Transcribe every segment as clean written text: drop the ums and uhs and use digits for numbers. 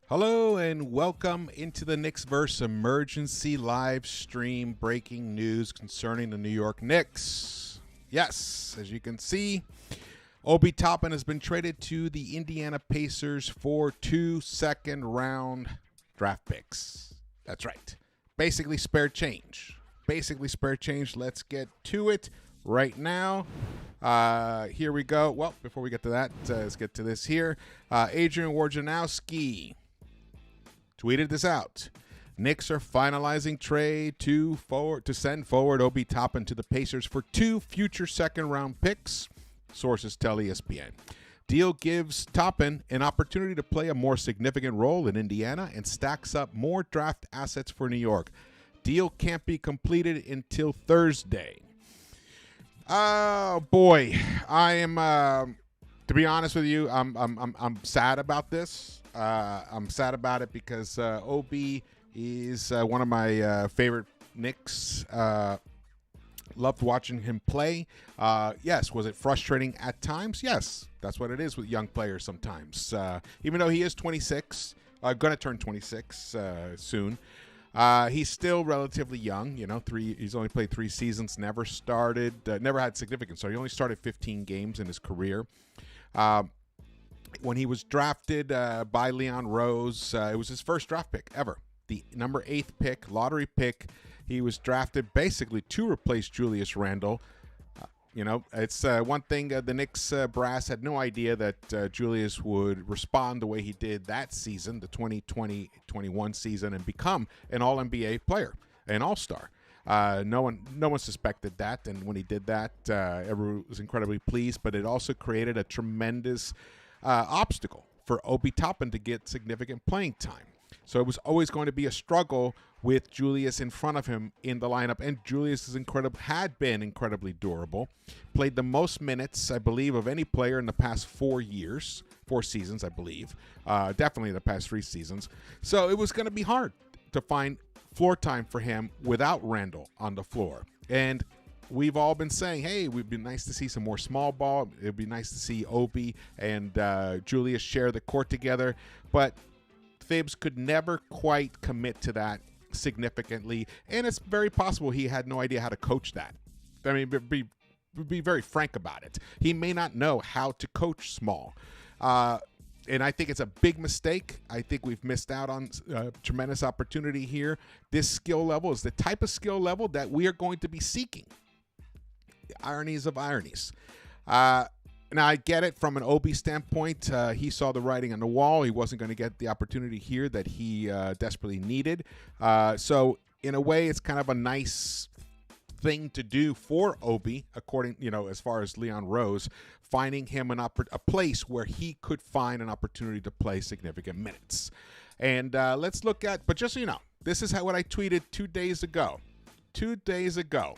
Hello and welcome into the Knicks-Verse emergency live stream breaking news concerning the New York Knicks. Yes, as you can see, Obi Toppin has been traded to the Indiana Pacers for 2 second-round draft picks. That's right. Basically spare change. Let's get to it right now. Here we go. Well, before we get to that, let's get to this here. Adrian Wojnarowski tweeted this out. Knicks are finalizing trade to send forward Obi Toppin to the Pacers for 2 future second-round picks, sources tell ESPN. Deal gives Toppin an opportunity to play a more significant role in Indiana and stacks up more draft assets for New York. Deal can't be completed until Thursday. Oh boy, I am. To be honest with you, I'm sad about this. I'm sad about it because Obi is one of my favorite Knicks. Loved watching him play. Yes, was it frustrating at times? Yes, that's what it is with young players sometimes. Even though he is 26, going to turn 26 soon. He's still relatively young, you know. He's only played 3 seasons, never had significance. So he only started 15 games in his career. When he was drafted by Leon Rose, it was his first draft pick ever. The number 8th pick, lottery pick. He was drafted basically to replace Julius Randle. It's one thing the Knicks brass had no idea that Julius would respond the way he did that season, the 2020-21 season, and become an All-NBA player, an All-Star. No one suspected that, and when he did that, everyone was incredibly pleased. But it also created a tremendous obstacle for Obi Toppin to get significant playing time. So it was always going to be a struggle with Julius in front of him in the lineup. And Julius had been incredibly durable. Played the most minutes, I believe, of any player in the past 4 seasons, I believe. Definitely the past 3 seasons. So it was going to be hard to find floor time for him without Randle on the floor. And we've all been saying, hey, it would be nice to see some more small ball. It would be nice to see Obi and Julius share the court together. But Thibs could never quite commit to that significantly, and it's very possible he had no idea how to coach that. I mean, be very frank about it. He may not know how to coach small. And I think it's a big mistake. I think we've missed out on a tremendous opportunity here. This skill level is the type of skill level that we are going to be seeking. The ironies of ironies. Now, I get it from an Obi standpoint. He saw the writing on the wall. He wasn't going to get the opportunity here that he desperately needed. So, in a way, it's kind of a nice thing to do for Obi, as far as Leon Rose, finding him a place where he could find an opportunity to play significant minutes. And let's look at, but just so you know, this is what I tweeted 2 days ago. 2 days ago.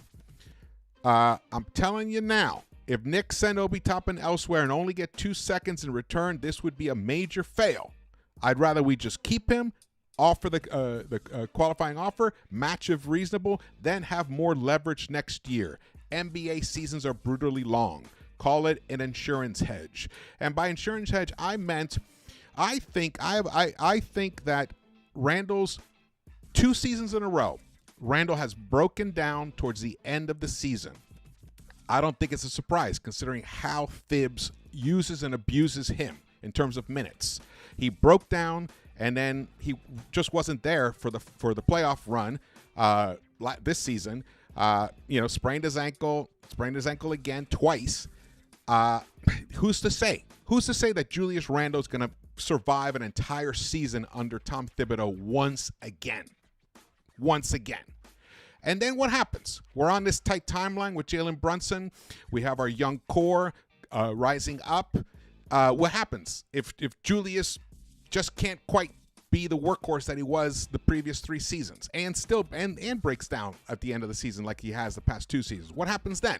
I'm telling you now, if Knicks send Obi Toppin elsewhere and only get 2 seconds in return, this would be a major fail. I'd rather we just keep him, offer the qualifying offer, match if reasonable, then have more leverage next year. NBA seasons are brutally long. Call it an insurance hedge. And by insurance hedge, I meant I think that Randle's 2 seasons in a row, Randle has broken down towards the end of the season. I don't think it's a surprise considering how Thibs uses and abuses him in terms of minutes. He broke down, and then he just wasn't there for the playoff run this season. Sprained his ankle again twice. Who's to say? Who's to say that Julius Randle is going to survive an entire season under Tom Thibodeau once again? And then what happens? We're on this tight timeline with Jalen Brunson. We have our young core rising up. What happens if Julius just can't quite be the workhorse that he was the previous 3 seasons and breaks down at the end of the season like he has the past 2 seasons? What happens then?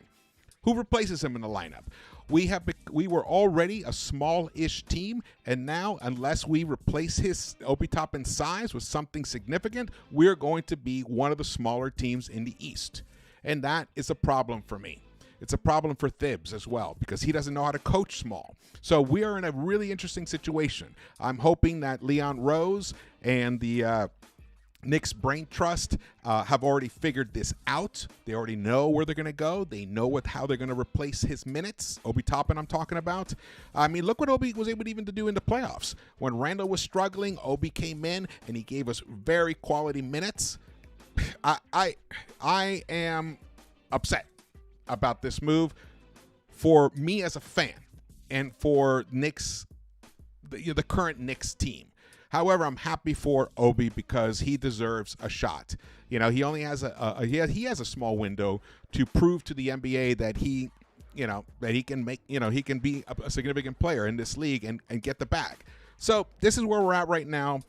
Who replaces him in the lineup? We were already a small-ish team, and now, unless we replace his Obi Toppin's size with something significant, we're going to be one of the smaller teams in the East. And that is a problem for me. It's a problem for Thibs as well because he doesn't know how to coach small. So we are in a really interesting situation. I'm hoping that Leon Rose and the Knicks Brain Trust have already figured this out. They already know where they're going to go. They know how they're going to replace his minutes. Obi Toppin I'm talking about. I mean, look what Obi was able even to do in the playoffs. When Randall was struggling, Obi came in and he gave us very quality minutes. I am upset about this move for me as a fan and for Knicks, the current Knicks team. However, I'm happy for Obi because he deserves a shot. He only has he has a small window to prove to the NBA that he can make, he can be a significant player in this league and get the bag. So this is where we're at right now.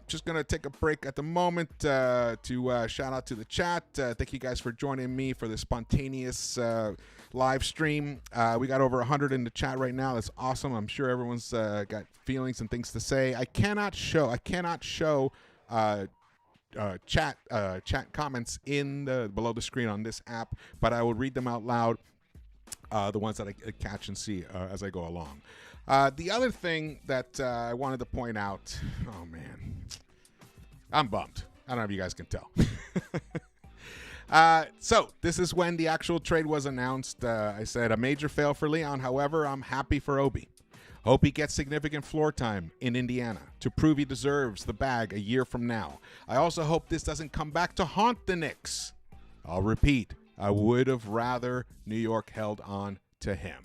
Just going to take a break at the moment to shout out to the chat. Thank you guys for joining me for this spontaneous live stream. We got over 100 in the chat right now. That's awesome. I'm sure everyone's got feelings and things to say. I cannot show chat comments in below the screen on this app, but I will read them out loud, the ones that I catch and see as I go along. The other thing that I wanted to point out, oh man, I'm bummed. I don't know if you guys can tell. So this is when the actual trade was announced. I said a major fail for Leon. However, I'm happy for Obi. Hope he gets significant floor time in Indiana to prove he deserves the bag a year from now. I also hope this doesn't come back to haunt the Knicks. I'll repeat, I would have rather New York held on to him.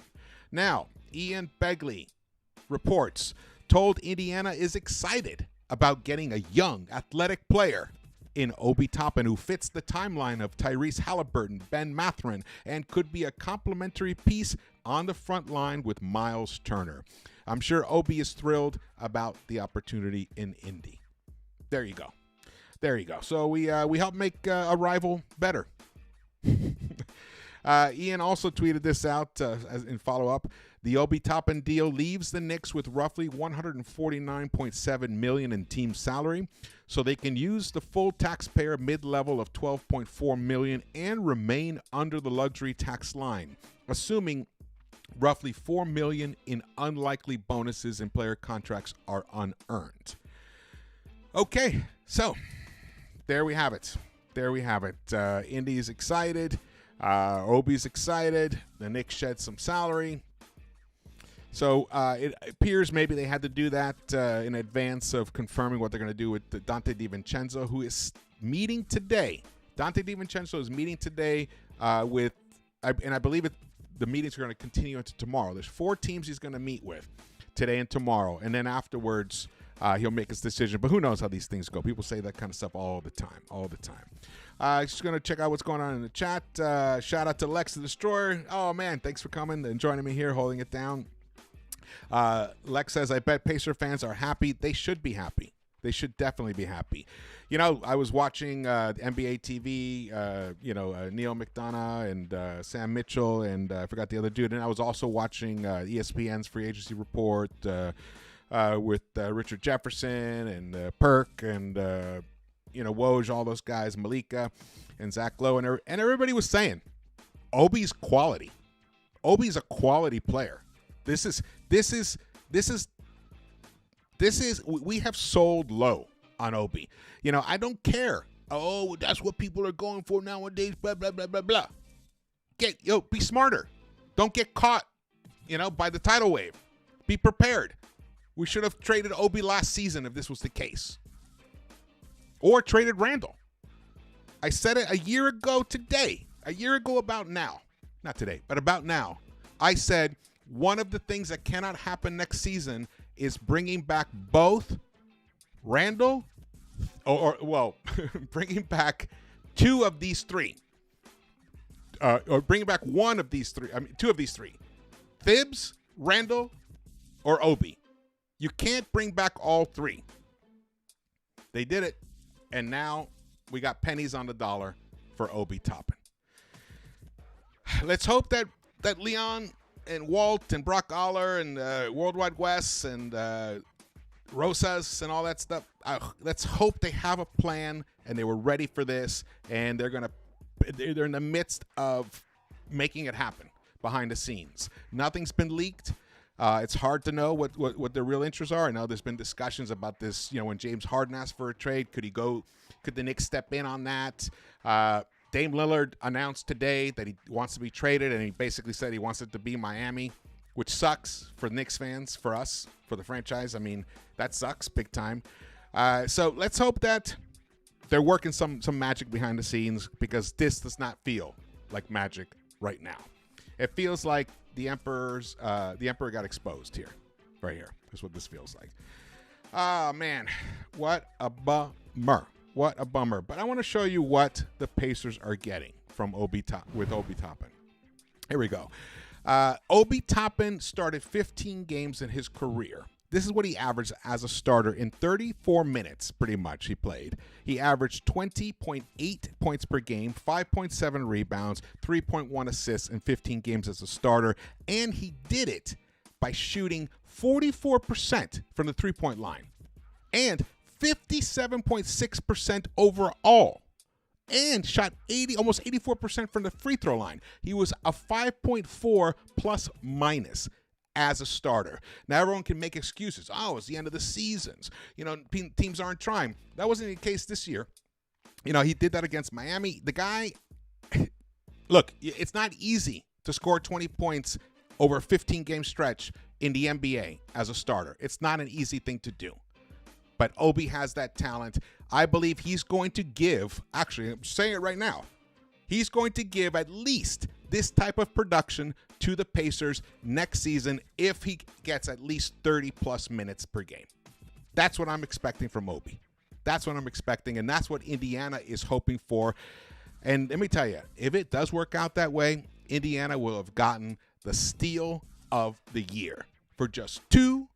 Now, Ian Begley reports, told Indiana is excited about getting a young, athletic player in Obi Toppin who fits the timeline of Tyrese Halliburton, Ben Mathurin, and could be a complementary piece on the front line with Miles Turner. I'm sure Obi is thrilled about the opportunity in Indy. There you go. There you go. So we help make a rival better. Ian also tweeted this out as in follow-up. The Obi Toppin deal leaves the Knicks with roughly $149.7 million in team salary, so they can use the full taxpayer mid-level of $12.4 million and remain under the luxury tax line, assuming roughly $4 million in unlikely bonuses and player contracts are unearned. Okay, so there we have it. There we have it. Indy's excited. Obi's excited. The Knicks shed some salary. So it appears maybe they had to do that in advance of confirming what they're going to do with Dante DiVincenzo, who is meeting today. Dante DiVincenzo is meeting today and I believe the meetings are going to continue into tomorrow. There's 4 teams he's going to meet with today and tomorrow, and then afterwards he'll make his decision. But who knows how these things go? People say that kind of stuff all the time. Just going to check out what's going on in the chat. Shout out to Lex the Destroyer. Oh, man, thanks for coming and joining me here, holding it down. Lex says, I bet Pacer fans are happy. They should be happy. They should definitely be happy. I was watching NBA TV, Neil McDonough and Sam Mitchell, and I forgot the other dude. And I was also watching ESPN's Free Agency Report with Richard Jefferson and Perk and, Woj, all those guys, Malika and Zach Lowe. And everybody was saying, Obi's quality. Obi's a quality player. We have sold low on Obi. I don't care. Oh, that's what people are going for nowadays, blah, blah, blah, blah, blah. Be smarter. Don't get caught, by the tidal wave. Be prepared. We should have traded Obi last season if this was the case. Or traded Randall. I said it a year ago about now. Not today, but about now. I said one of the things that cannot happen next season is bringing back both Randall, bringing back 2 of these 3. Or bringing back 1 of these 3. 2 of these 3. Thibs, Randall, or Obi. You can't bring back all 3. They did it, and now we got pennies on the dollar for Obi Toppin. Let's hope that Leon and Walt and Brock Aller and Worldwide Wes and Rosas and all that stuff, let's hope they have a plan and they were ready for this, and they're in the midst of making it happen behind the scenes. Nothing's been leaked. It's hard to know what their real interests are. I know there's been discussions about this. When James Harden asked for a trade, could the Knicks step in on that? Dame Lillard announced today that he wants to be traded, and he basically said he wants it to be Miami, which sucks for Knicks fans, for us, for the franchise. I mean, that sucks big time. So let's hope that they're working some magic behind the scenes, because this does not feel like magic right now. It feels like the emperor got exposed here, right here. That's what this feels like. Oh man, what a bummer! What a bummer. But I want to show you what the Pacers are getting from Obi Toppin. Here we go. Obi Toppin started 15 games in his career. This is what he averaged as a starter in 34 minutes, pretty much, he played. He averaged 20.8 points per game, 5.7 rebounds, 3.1 assists in 15 games as a starter, and he did it by shooting 44% from the three-point line and 57.6% overall, and shot almost 84% from the free throw line. He was a 5.4 plus minus as a starter. Now everyone can make excuses. Oh, it's the end of the seasons. Teams aren't trying. That wasn't the case this year. He did that against Miami. The guy, look, it's not easy to score 20 points over a 15-game stretch in the NBA as a starter. It's not an easy thing to do. But Obi has that talent. I believe he's going to give, actually, I'm saying it right now, he's going to give at least this type of production to the Pacers next season if he gets at least 30-plus minutes per game. That's what I'm expecting from Obi. That's what I'm expecting, and that's what Indiana is hoping for. And let me tell you, if it does work out that way, Indiana will have gotten the steal of the year. For just 2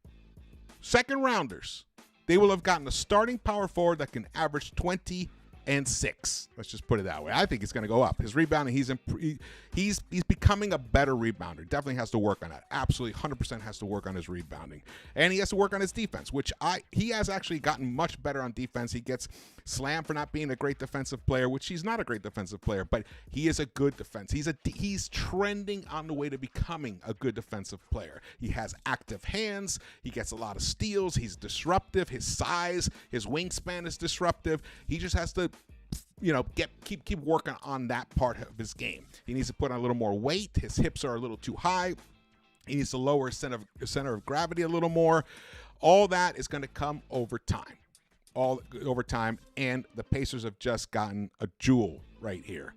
second-rounders, they will have gotten a starting power forward that can average 20 and 6. Let's just put it that way. I think it's going to go up. His rebounding, he's becoming a better rebounder. Definitely has to work on that. Absolutely 100% has to work on his rebounding. And he has to work on his defense, which he has actually gotten much better on defense. He gets slammed for not being a great defensive player, which he's not a great defensive player, but he is a good defense. He's trending on the way to becoming a good defensive player. He has active hands. He gets a lot of steals. He's disruptive. His size, his wingspan is disruptive. He just has to keep working on that part of his game. He needs to put on a little more weight. His hips are a little too high. He needs to lower his center of gravity a little more. All that is going to come over time. And the Pacers have just gotten a jewel right here.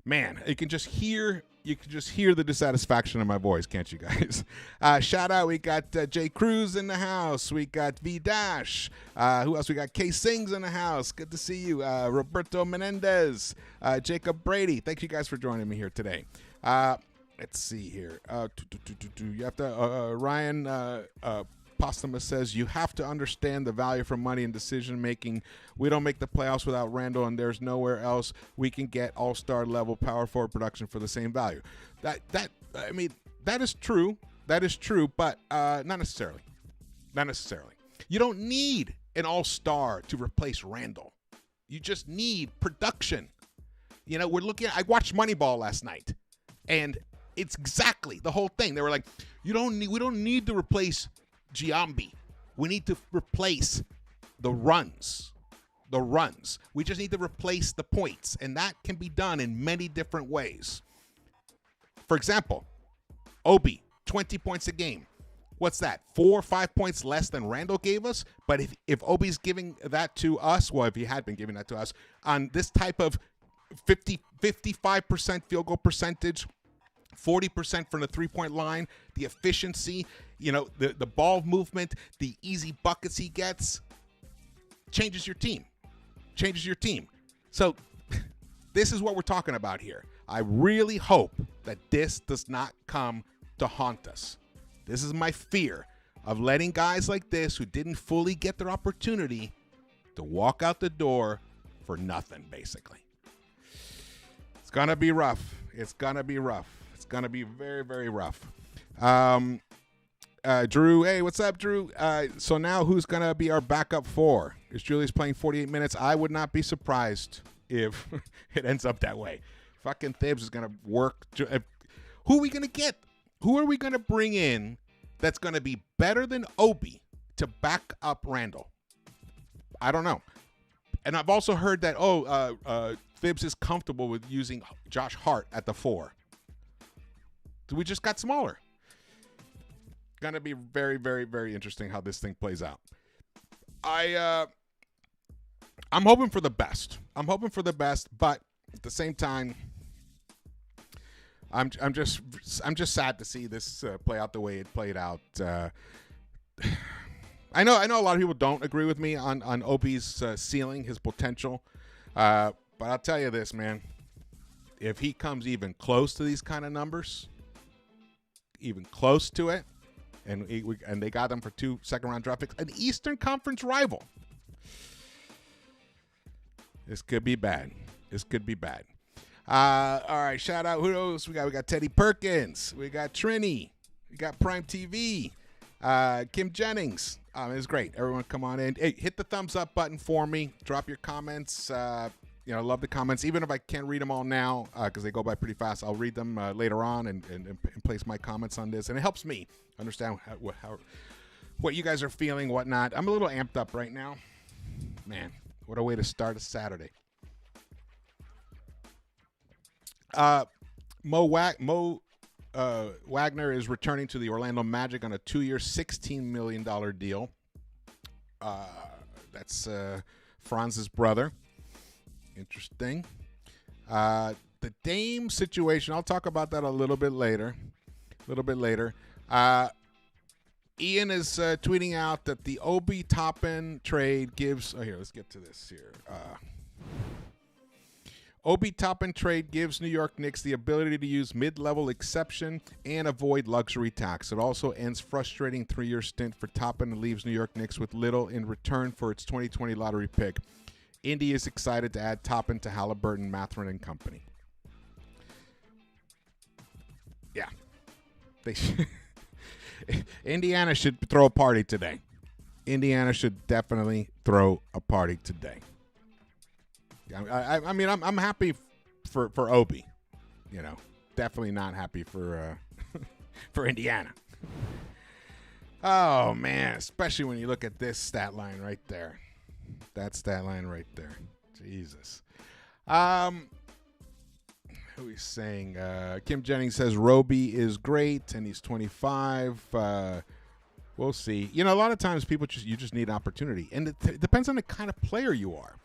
Man, you can just hear the dissatisfaction in my voice, can't you guys? Shout out, we got Jay Cruz in the house. We got V Dash. Who else? We got K Sings in the house. Good to see you. Roberto Menendez. Jacob Brady. Thank you guys for joining me here today. Let's see here. You have to, Ryan Posthumus says, you have to understand the value for money and decision making. We don't make the playoffs without Randall, and there's nowhere else we can get all-star level power forward production for the same value. That is true. That is true, but not necessarily. Not necessarily. You don't need an all-star to replace Randall. You just need production. I watched Moneyball last night, and it's exactly the whole thing. They were like, we don't need to replace Giambi. We need to replace the runs. We just need to replace the points, and that can be done in many different ways. For example, Obi, 20 points a game. What's that? 4 or 5 points less than Randall gave us? But if Obi's giving that to us, well, if he had been giving that to us, on this type of 55% field goal percentage, 40% from the three-point line, the efficiency, the ball movement, the easy buckets he gets, changes your team. So this is what we're talking about here. I really hope that this does not come to haunt us. This is my fear of letting guys like this who didn't fully get their opportunity to walk out the door for nothing, basically. It's going to be rough. It's going to be very, very rough. Drew, hey, what's up, Drew? So now who's going to be our backup for? Is Julius playing 48 minutes? I would not be surprised if it ends up that way. fucking Thibs is going to work. Who are we going to get? Who are we going to bring in that's going to be better than Obi to back up Randall? I don't know. And I've also heard that, Thibs is comfortable with using Josh Hart at the 4. So we just got smaller. Going to be very, very, very interesting how this thing plays out. I'm hoping for the best. But at the same time, I'm just sad to see this play out the way it played out. I know a lot of people don't agree with me on Obi's ceiling, his potential. But I'll tell you this, man. If he comes even close to these kind of numbers, even close to it, and they got them for 2 second-round draft picks, an Eastern Conference rival. This could be bad. All right, shout out. Who else we got? We got Teddy Perkins. We got Trini. We got Prime TV. Kim Jennings. It's great. Everyone come on in. Hey, hit the thumbs up button for me. Drop your comments. Love the comments. Even if I can't read them all now because they go by pretty fast, I'll read them later on and place my comments on this. And it helps me understand how what you guys are feeling, whatnot. I'm a little amped up right now. Man, what a way to start a Saturday. Mo Wagner is returning to the Orlando Magic on a 2-year, $16 million deal. That's Franz's brother. Interesting. The Dame situation, I'll talk about that a little bit later. Ian is tweeting out that the Obi Toppin trade gives... Oh, here, let's get to this here. Obi Toppin trade gives New York Knicks the ability to use mid-level exception and avoid luxury tax. It also ends frustrating 3-year stint for Toppin and leaves New York Knicks with little in return for its 2020 lottery pick. Indy is excited to add Toppin to Halliburton, Mathurin, and company. Yeah. Indiana should throw a party today. Indiana should definitely throw a party today. I mean, I'm happy for Obi, definitely not happy for for Indiana. Oh man, especially when you look at this stat line right there. That stat line right there. Jesus. Who is saying? Kim Jennings says Roby is great and he's 25. We'll see. A lot of times people just need opportunity, and it depends on the kind of player you are.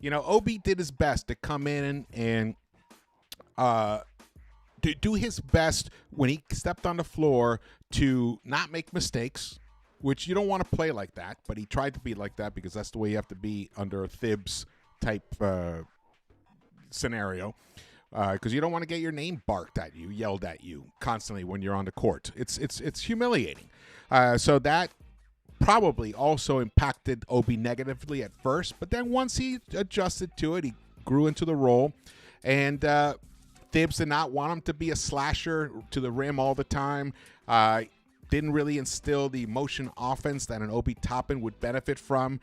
Obi did his best to come in and to do his best when he stepped on the floor to not make mistakes, which you don't want to play like that, but he tried to be like that because that's the way you have to be under a Thibs type scenario, because you don't want to get your name barked at you, yelled at you constantly when you're on the court. It's humiliating. So that probably also impacted Obi negatively at first, but then once he adjusted to it, he grew into the role, and Thibs did not want him to be a slasher to the rim all the time. Didn't really instill the motion offense that an Obi Toppin would benefit from.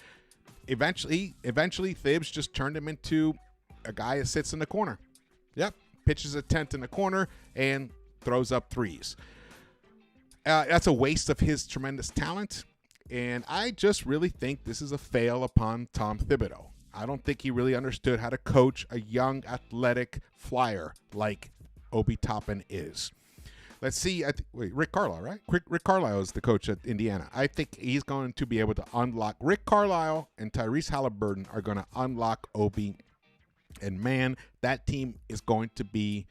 Eventually, Thibs just turned him into a guy that sits in the corner. Yep, pitches a tent in the corner and throws up threes. That's a waste of his tremendous talent. And I just really think this is a fail upon Tom Thibodeau. I don't think he really understood how to coach a young, athletic flyer like Obi Toppin is. Let's see. Rick Carlisle, right? Rick Carlisle is the coach at Indiana. I think he's going to be able to unlock. Rick Carlisle and Tyrese Halliburton are going to unlock Obi. And, man, that team is going to be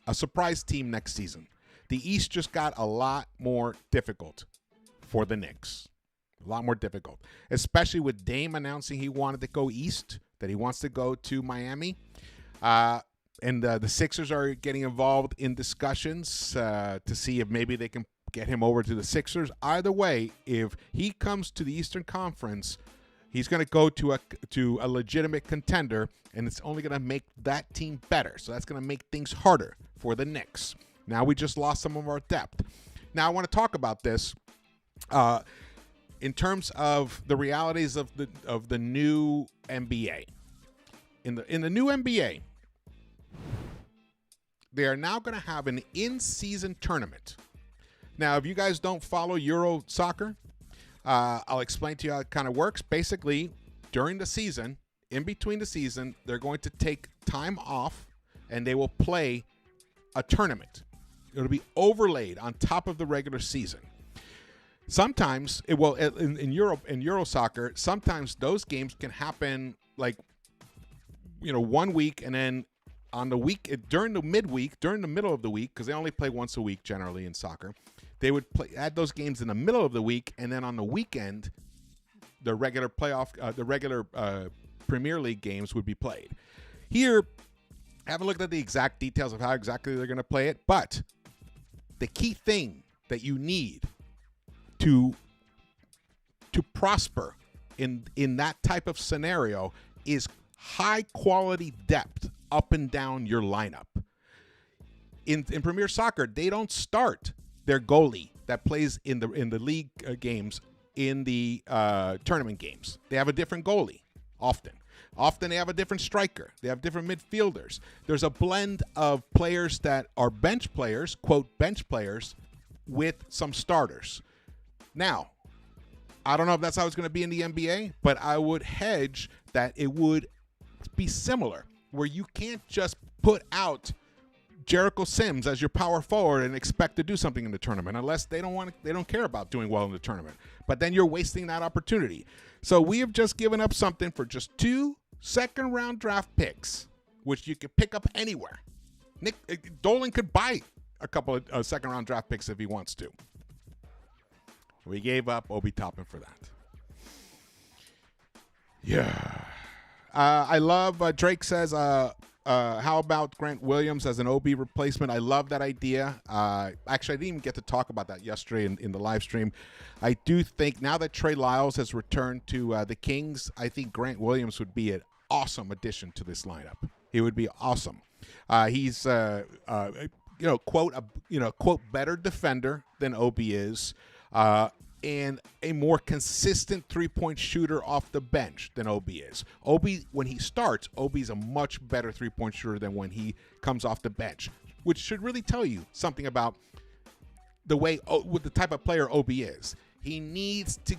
a surprise team next season. The East just got a lot more difficult for the Knicks. A lot more difficult, especially with Dame announcing he wanted to go east, that he wants to go to Miami. And the Sixers are getting involved in discussions to see if maybe they can get him over to the Sixers. Either way, if he comes to the Eastern Conference, he's going to go to a legitimate contender, and it's only going to make that team better. So that's going to make things harder for the Knicks. Now we just lost some of our depth. Now I want to talk about this. In terms of the realities of the new NBA, in the new NBA, they are now going to have an in-season tournament. Now, if you guys don't follow Euro soccer, I'll explain to you how it kind of works. Basically, during the season, in between the season, they're going to take time off and they will play a tournament. It'll be overlaid on top of the regular season. Sometimes, in Europe, in Euro soccer, sometimes those games can happen like, 1 week, and then on the week, during the midweek, during the middle of the week, because they only play once a week generally in soccer, they would add those games in the middle of the week, and then on the weekend, the regular Premier League games would be played. Here, I haven't looked at the exact details of how exactly they're going to play it, but the key thing that you need to prosper in that type of scenario is high quality depth up and down your lineup. In Premier Soccer, they don't start their goalie that plays in the league games in the tournament games. They have a different goalie often. Often they have a different striker. They have different midfielders. There's a blend of players that are bench players, quote bench players, with some starters. Now, I don't know if that's how it's going to be in the NBA, but I would hedge that it would be similar, where you can't just put out Jericho Sims as your power forward and expect to do something in the tournament, unless they don't care about doing well in the tournament. But then you're wasting that opportunity. So we have just given up something for just 2 second-round draft picks, which you could pick up anywhere. Dolan could buy a couple of second-round draft picks if he wants to. We gave up Obi Toppin for that. Yeah. I love, Drake says, how about Grant Williams as an Obi replacement? I love that idea. Actually, I didn't even get to talk about that yesterday in the live stream. I do think now that Trey Lyles has returned to the Kings, I think Grant Williams would be an awesome addition to this lineup. He would be awesome. He's, quote, better defender than Obi is. And a more consistent three-point shooter off the bench than Obi is. Obi, when he starts, Obi's a much better three-point shooter than when he comes off the bench, which should really tell you something about with the type of player Obi is. He needs to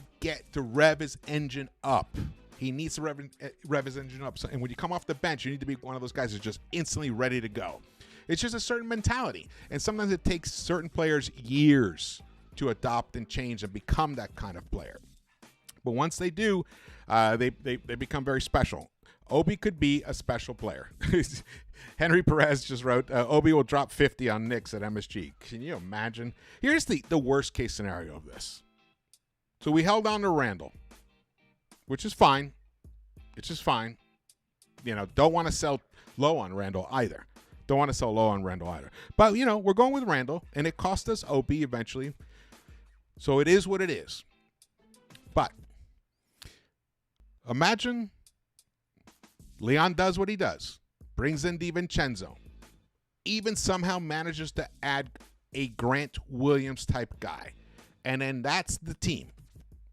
rev his engine up. He needs to rev his engine up. And when you come off the bench, you need to be one of those guys who's just instantly ready to go. It's just a certain mentality. And sometimes it takes certain players years to adopt and change and become that kind of player. But once they do, they become very special. Obi could be a special player. Henry Perez just wrote, Obi will drop 50 on Knicks at MSG. Can you imagine? Here's the worst case scenario of this. So we held on to Randall, which is fine. It's just fine. Don't want to sell low on Randall either. But, we're going with Randall, and it cost us Obi eventually. So it is what it is. But imagine Leon does what he does, brings in DiVincenzo, even somehow manages to add a Grant Williams type guy. And then that's the team.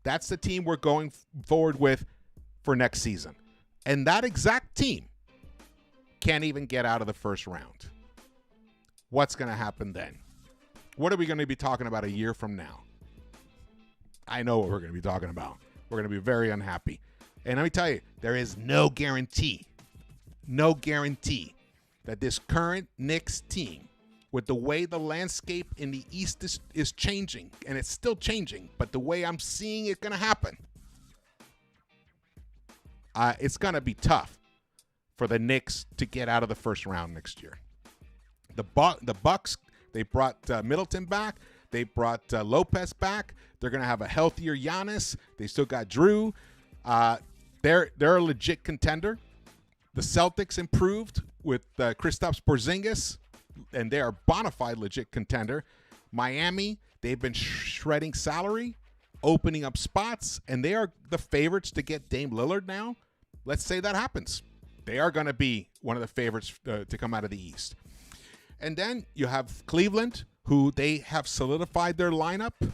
That's the team we're going forward with for next season. And that exact team can't even get out of the first round. What's going to happen then? What are we going to be talking about a year from now? I know what we're going to be talking about. We're going to be very unhappy. And let me tell you, there is no guarantee that this current Knicks team, with the way the landscape in the East is changing, and it's still changing, but the way I'm seeing it going to happen, it's going to be tough for the Knicks to get out of the first round next year. The Bucks, they brought Middleton back. They brought Lopez back. They're going to have a healthier Giannis. They still got Drew. They're a legit contender. The Celtics improved with Kristaps Porzingis, and they are a bona fide legit contender. Miami, they've been shredding salary, opening up spots, and they are the favorites to get Dame Lillard now. Let's say that happens. They are going to be one of the favorites to come out of the East. And then you have Cleveland, who they have solidified their lineup.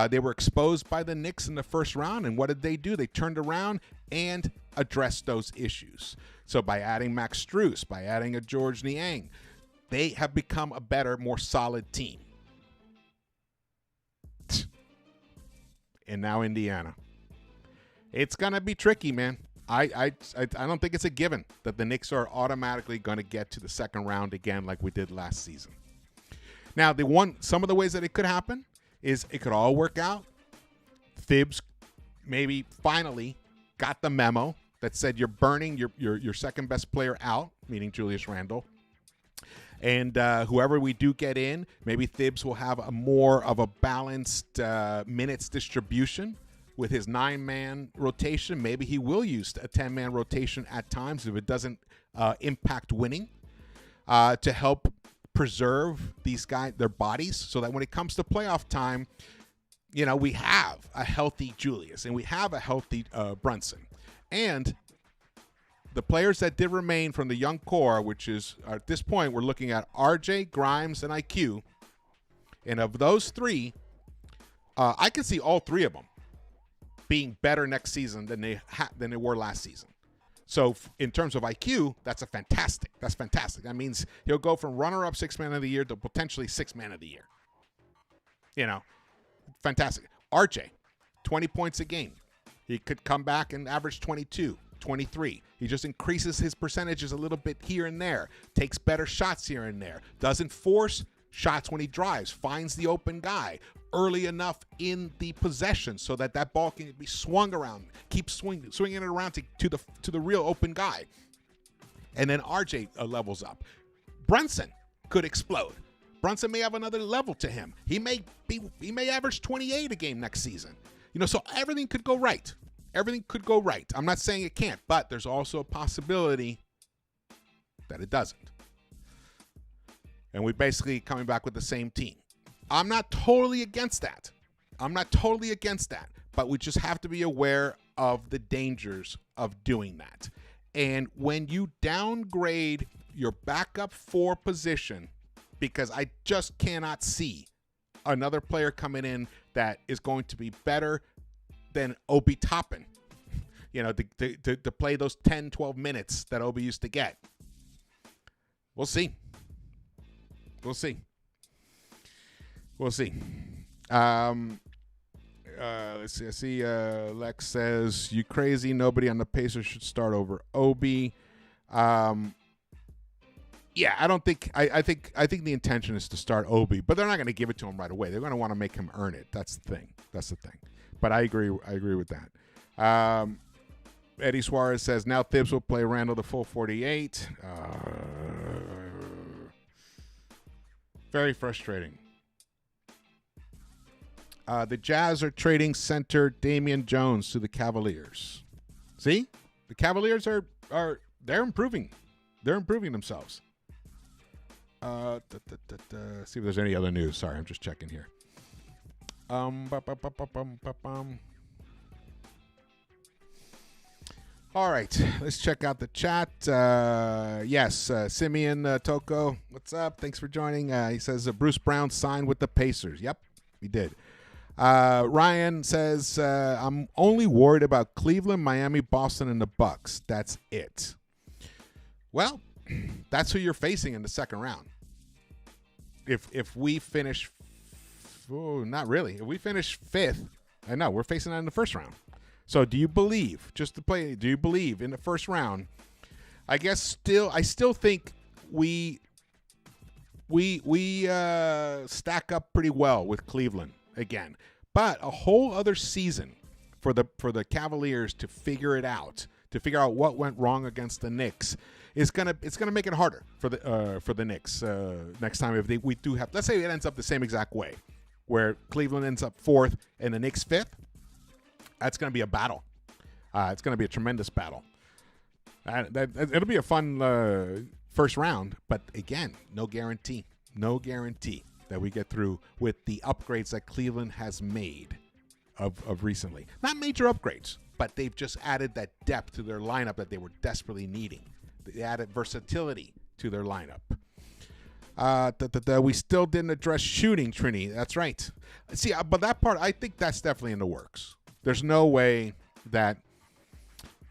They were exposed by the Knicks in the first round, and what did they do? They turned around and addressed those issues. So by adding Max Strus, by adding a George Niang, They have become a better, more solid team. And now Indiana. It's going to be tricky, man. I don't think it's a given that the Knicks are automatically going to get to the second round again like we did last season. Now, some of the ways that it could happen is it could all work out. Thibs maybe finally got the memo that said you're burning your second best player out, meaning Julius Randle. And whoever we do get in, maybe Thibs will have a more of a balanced minutes distribution with his 9-man rotation. Maybe he will use a 10-man rotation at times if it doesn't impact winning to help preserve these guys, their bodies, so that when it comes to playoff time, we have a healthy Julius and we have a healthy Brunson. And the players that did remain from the young core, which is at this point, we're looking at RJ, Grimes, and IQ. And of those three, I can see all three of them being better next season than they were last season. So in terms of IQ, that's fantastic. That means he'll go from runner-up 6th man of the year to potentially 6th man of the year. Fantastic. RJ, 20 points a game. He could come back and average 22, 23. He just increases his percentages a little bit here and there, takes better shots here and there, doesn't force shots when he drives, finds the open guy early enough in the possession so that ball can be swung around, keep swinging it around to the real open guy. And then RJ levels up. Brunson could explode. Brunson may have another level to him. He may average 28 a game next season. So everything could go right. Everything could go right. I'm not saying it can't, but there's also a possibility that it doesn't. And we're basically coming back with the same team. I'm not totally against that. But we just have to be aware of the dangers of doing that. And when you downgrade your backup 4 position, because I just cannot see another player coming in that is going to be better than Obi Toppin, to play those 10, 12 minutes that Obi used to get. We'll see. Let's see. I see Lex says, you crazy. Nobody on the Pacers should start over Obi. Yeah, I don't think. I think the intention is to start Obi, but they're not going to give it to him right away. They're going to want to make him earn it. That's the thing. But I agree with that. Eddie Suarez says now Thibs will play Randall the full 48. Very frustrating. The Jazz are trading center Damian Jones to the Cavaliers. See, the Cavaliers are they're improving. They're improving themselves. See if there's any other news. Sorry, I'm just checking here. All right, let's check out the chat. Yes, Simeon Toko, what's up? Thanks for joining. He says Bruce Brown signed with the Pacers. Yep, he did. Ryan says I'm only worried about Cleveland, Miami, Boston, and the Bucks. That's it. Well, that's who you're facing in the second round. If we finish, not really. If we finish 5th, I know we're facing that in the first round. So do you believe, do you believe in the first round? I still think we stack up pretty well with Cleveland again. But a whole other season for the Cavaliers to figure it out, to figure out what went wrong against the Knicks, it's gonna make it harder for the Knicks next time if we do have. Let's say it ends up the same exact way, where Cleveland ends up 4th and the Knicks 5th. That's going to be a battle. It's going to be a tremendous battle. It'll be a fun first round, but again, no guarantee that we get through with the upgrades that Cleveland has made of recently. Not major upgrades, but they've just added that depth to their lineup that they were desperately needing. They added versatility to their lineup. We still didn't address shooting, Trini. That's right. See, but that part, I think that's definitely in the works. There's no way that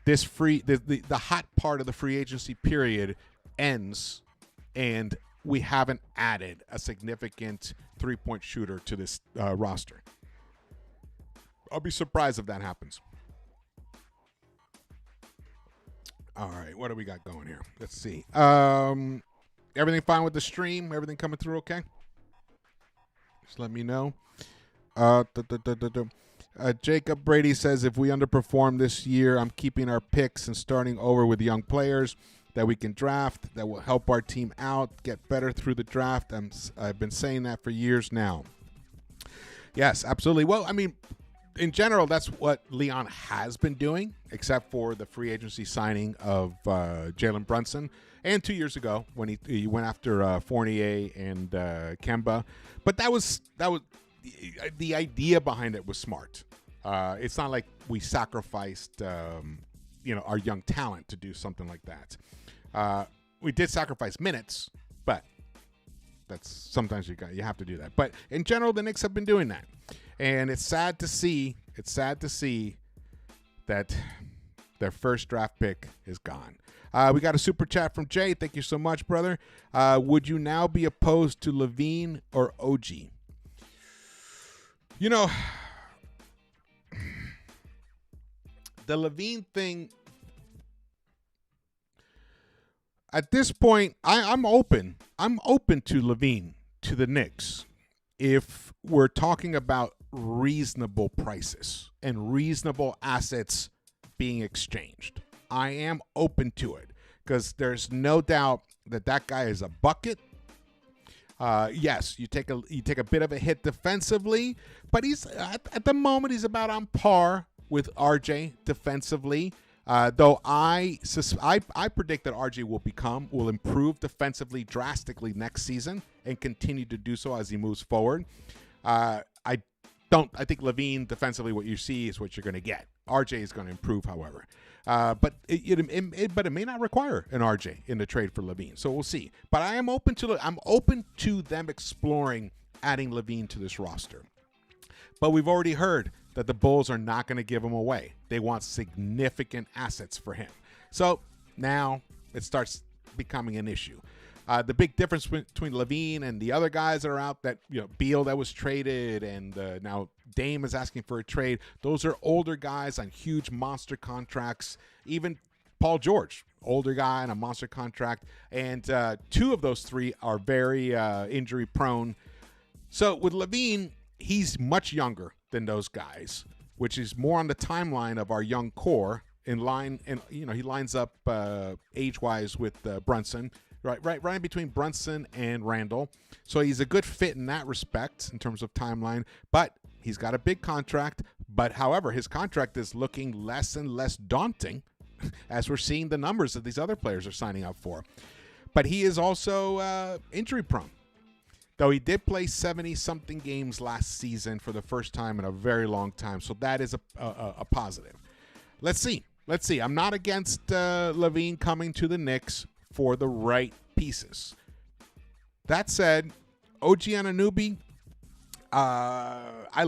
the hot part of the free agency period ends and we haven't added a significant three-point shooter to this roster. I'll be surprised if that happens. All right, what do we got going here? Let's see. Everything fine with the stream? Everything coming through okay? Just let me know. Jacob Brady says, if we underperform this year, I'm keeping our picks and starting over with young players that we can draft that will help our team out, get better through the draft. I've been saying that for years now. Yes, absolutely. Well, I mean, in general, that's what Leon has been doing, except for the free agency signing of Jalen Brunson, and 2 years ago when he went after Fournier and Kemba. But that was the idea behind it was smart. It's not like we sacrificed our young talent to do something like that. We did sacrifice minutes, but that's sometimes you have to do that. But in general, the Knicks have been doing that. And it's sad to see that their first draft pick is gone. We got a super chat from Jay. Thank you so much, brother. Would you now be opposed to Levine or OG? You know, the Levine thing, at this point, I'm open. I'm open to Levine to the Knicks if we're talking about reasonable prices and reasonable assets being exchanged. I am open to it because there's no doubt that guy is a bucket. Yes, you take a bit of a hit defensively, but he's at the moment he's about on par with RJ defensively. Though I predict that RJ will improve defensively drastically next season and continue to do so as he moves forward. I think Levine defensively, what you see is what you're going to get. RJ is going to improve, however. But it may not require an RJ in the trade for Levine, so we'll see. But I'm open to them exploring adding Levine to this roster. But we've already heard that the Bulls are not going to give him away. They want significant assets for him. So now it starts becoming an issue. The big difference between Levine and the other guys that are out, that Beal that was traded, and now Dame is asking for a trade. Those are older guys on huge monster contracts. Even Paul George, older guy on a monster contract, and two of those three are very injury prone. So with Levine, he's much younger than those guys, which is more on the timeline of our young core in line, and he lines up age-wise with Brunson. Right in between Brunson and Randall. So he's a good fit in that respect in terms of timeline, but he's got a big contract. But however, his contract is looking less and less daunting as we're seeing the numbers that these other players are signing up for. But he is also injury prone, though he did play 70-something games last season for the first time in a very long time. So that is a positive. Let's see. I'm not against Levine coming to the Knicks for the right pieces. That said, OG Anunoby, I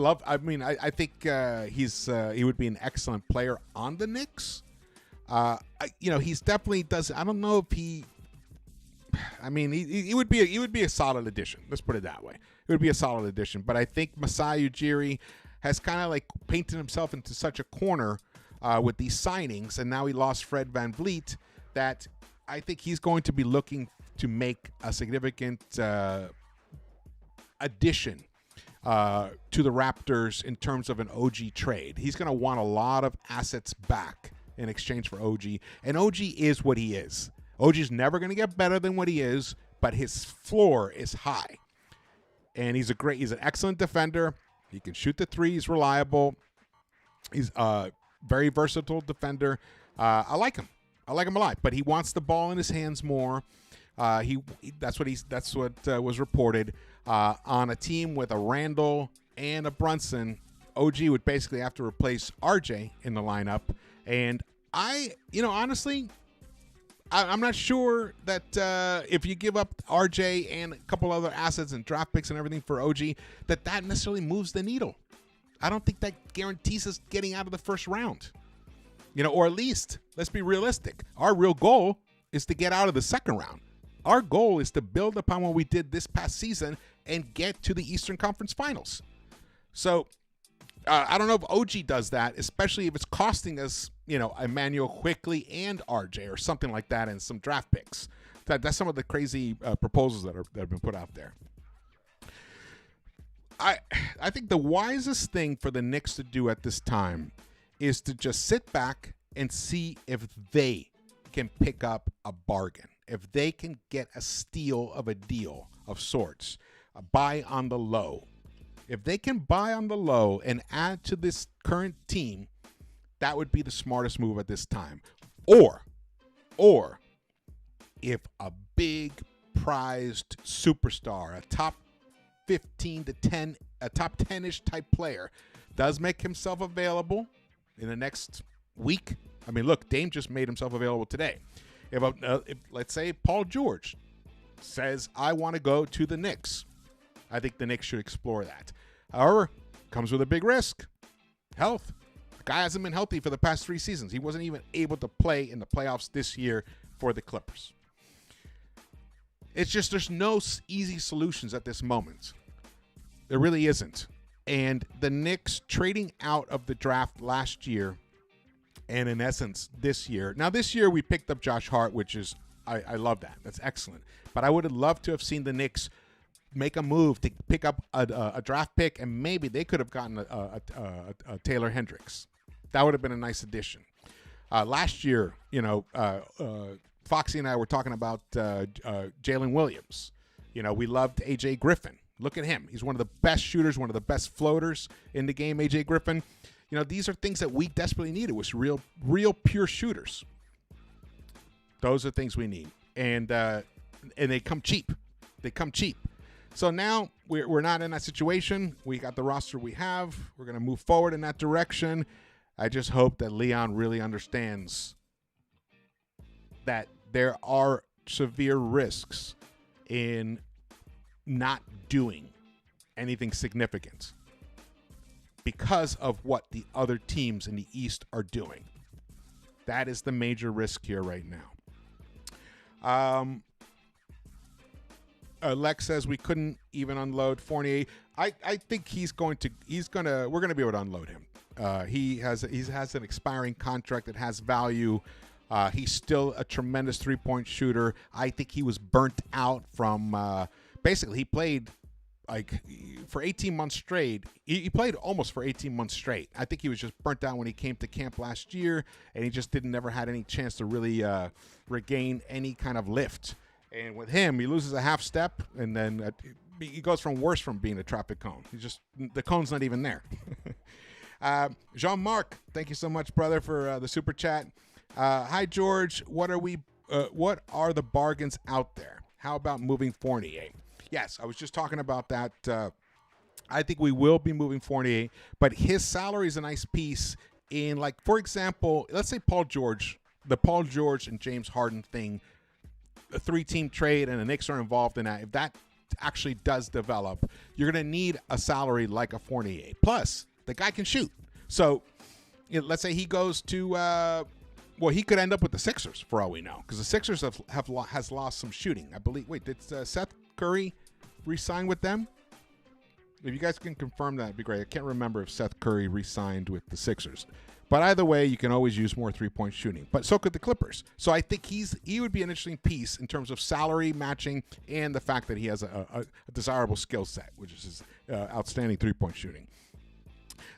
think he would be an excellent player on the Knicks. He's definitely does. I don't know if he would be a solid addition. Let's put it that way. It would be a solid addition. But I think Masai Ujiri has kind of like painted himself into such a corner with these signings, and now he lost Fred VanVleet, that I think he's going to be looking to make a significant addition to the Raptors in terms of an OG trade. He's going to want a lot of assets back in exchange for OG, and OG is what he is. OG's never going to get better than what he is, but his floor is high, and he's an excellent defender. He can shoot the three. He's reliable. He's a very versatile defender. I like him a lot, but he wants the ball in his hands more. That's what was reported. On a team with a Randall and a Brunson, OG would basically have to replace RJ in the lineup. And honestly, I'm not sure that if you give up RJ and a couple other assets and draft picks and everything for OG, that necessarily moves the needle. I don't think that guarantees us getting out of the first round. Or at least, let's be realistic. Our real goal is to get out of the second round. Our goal is to build upon what we did this past season and get to the Eastern Conference Finals. So I don't know if OG does that, especially if it's costing us, Emmanuel Quickly and RJ or something like that and some draft picks. That's some of the crazy proposals that have been put out there. I think the wisest thing for the Knicks to do at this time is to just sit back and see if they can pick up a bargain, if they can get a steal of a deal of sorts, a buy on the low. If they can buy on the low and add to this current team, that would be the smartest move at this time. Or if a big prized superstar, a top 15 to 10, a top 10-ish type player does make himself available in the next week. I mean, look, Dame just made himself available today. If let's say Paul George says, I want to go to the Knicks, I think the Knicks should explore that. However, comes with a big risk. Health. The guy hasn't been healthy for the past 3 seasons. He wasn't even able to play in the playoffs this year for the Clippers. It's just there's no easy solutions at this moment. There really isn't. And the Knicks trading out of the draft last year and in essence this year. Now this year we picked up Josh Hart, which is, I love that. That's excellent. But I would have loved to have seen the Knicks make a move to pick up a draft pick, and maybe they could have gotten a Taylor Hendricks. That would have been a nice addition. Last year, Foxy and I were talking about Jalen Williams. We loved A.J. Griffin. Look at him. He's one of the best shooters, one of the best floaters in the game, A.J. Griffin. These are things that we desperately needed, was real pure shooters. Those are things we need. And they come cheap. So now we're not in that situation. We got the roster we have. We're going to move forward in that direction. I just hope that Leon really understands that there are severe risks in not doing anything significant because of what the other teams in the East are doing. That is the major risk here right now. Lex says we couldn't even unload Fournier. I think we're going to be able to unload him. He has an expiring contract that has value. He's still a tremendous 3-point shooter. I think he was burnt out from basically he played for 18 months straight. He played almost for 18 months straight. I think he was just burnt out when he came to camp last year, and he just never had any chance to really regain any kind of lift. And with him, he loses a half step, and then he goes from worse from being a traffic cone. The cone's not even there. Jean-Marc, thank you so much, brother, for the super chat. Hi, George. What are the bargains out there? How about moving Fournier? Yes, I was just talking about that. I think we will be moving Fournier, but his salary is a nice piece in, for example, let's say Paul George and James Harden thing, a 3-team trade, and the Knicks are involved in that. If that actually does develop, you're going to need a salary like a Fournier. Plus, the guy can shoot. So, let's say he goes to he could end up with the Sixers for all we know, because the Sixers has lost some shooting. I believe. Wait, did Seth Curry re-sign with them? If you guys can confirm that, it'd be great. I can't remember if Seth Curry re-signed with the Sixers. But either way, you can always use more 3-point shooting. But so could the Clippers. So I think he would be an interesting piece in terms of salary matching and the fact that he has a desirable skill set, which is his outstanding 3-point shooting.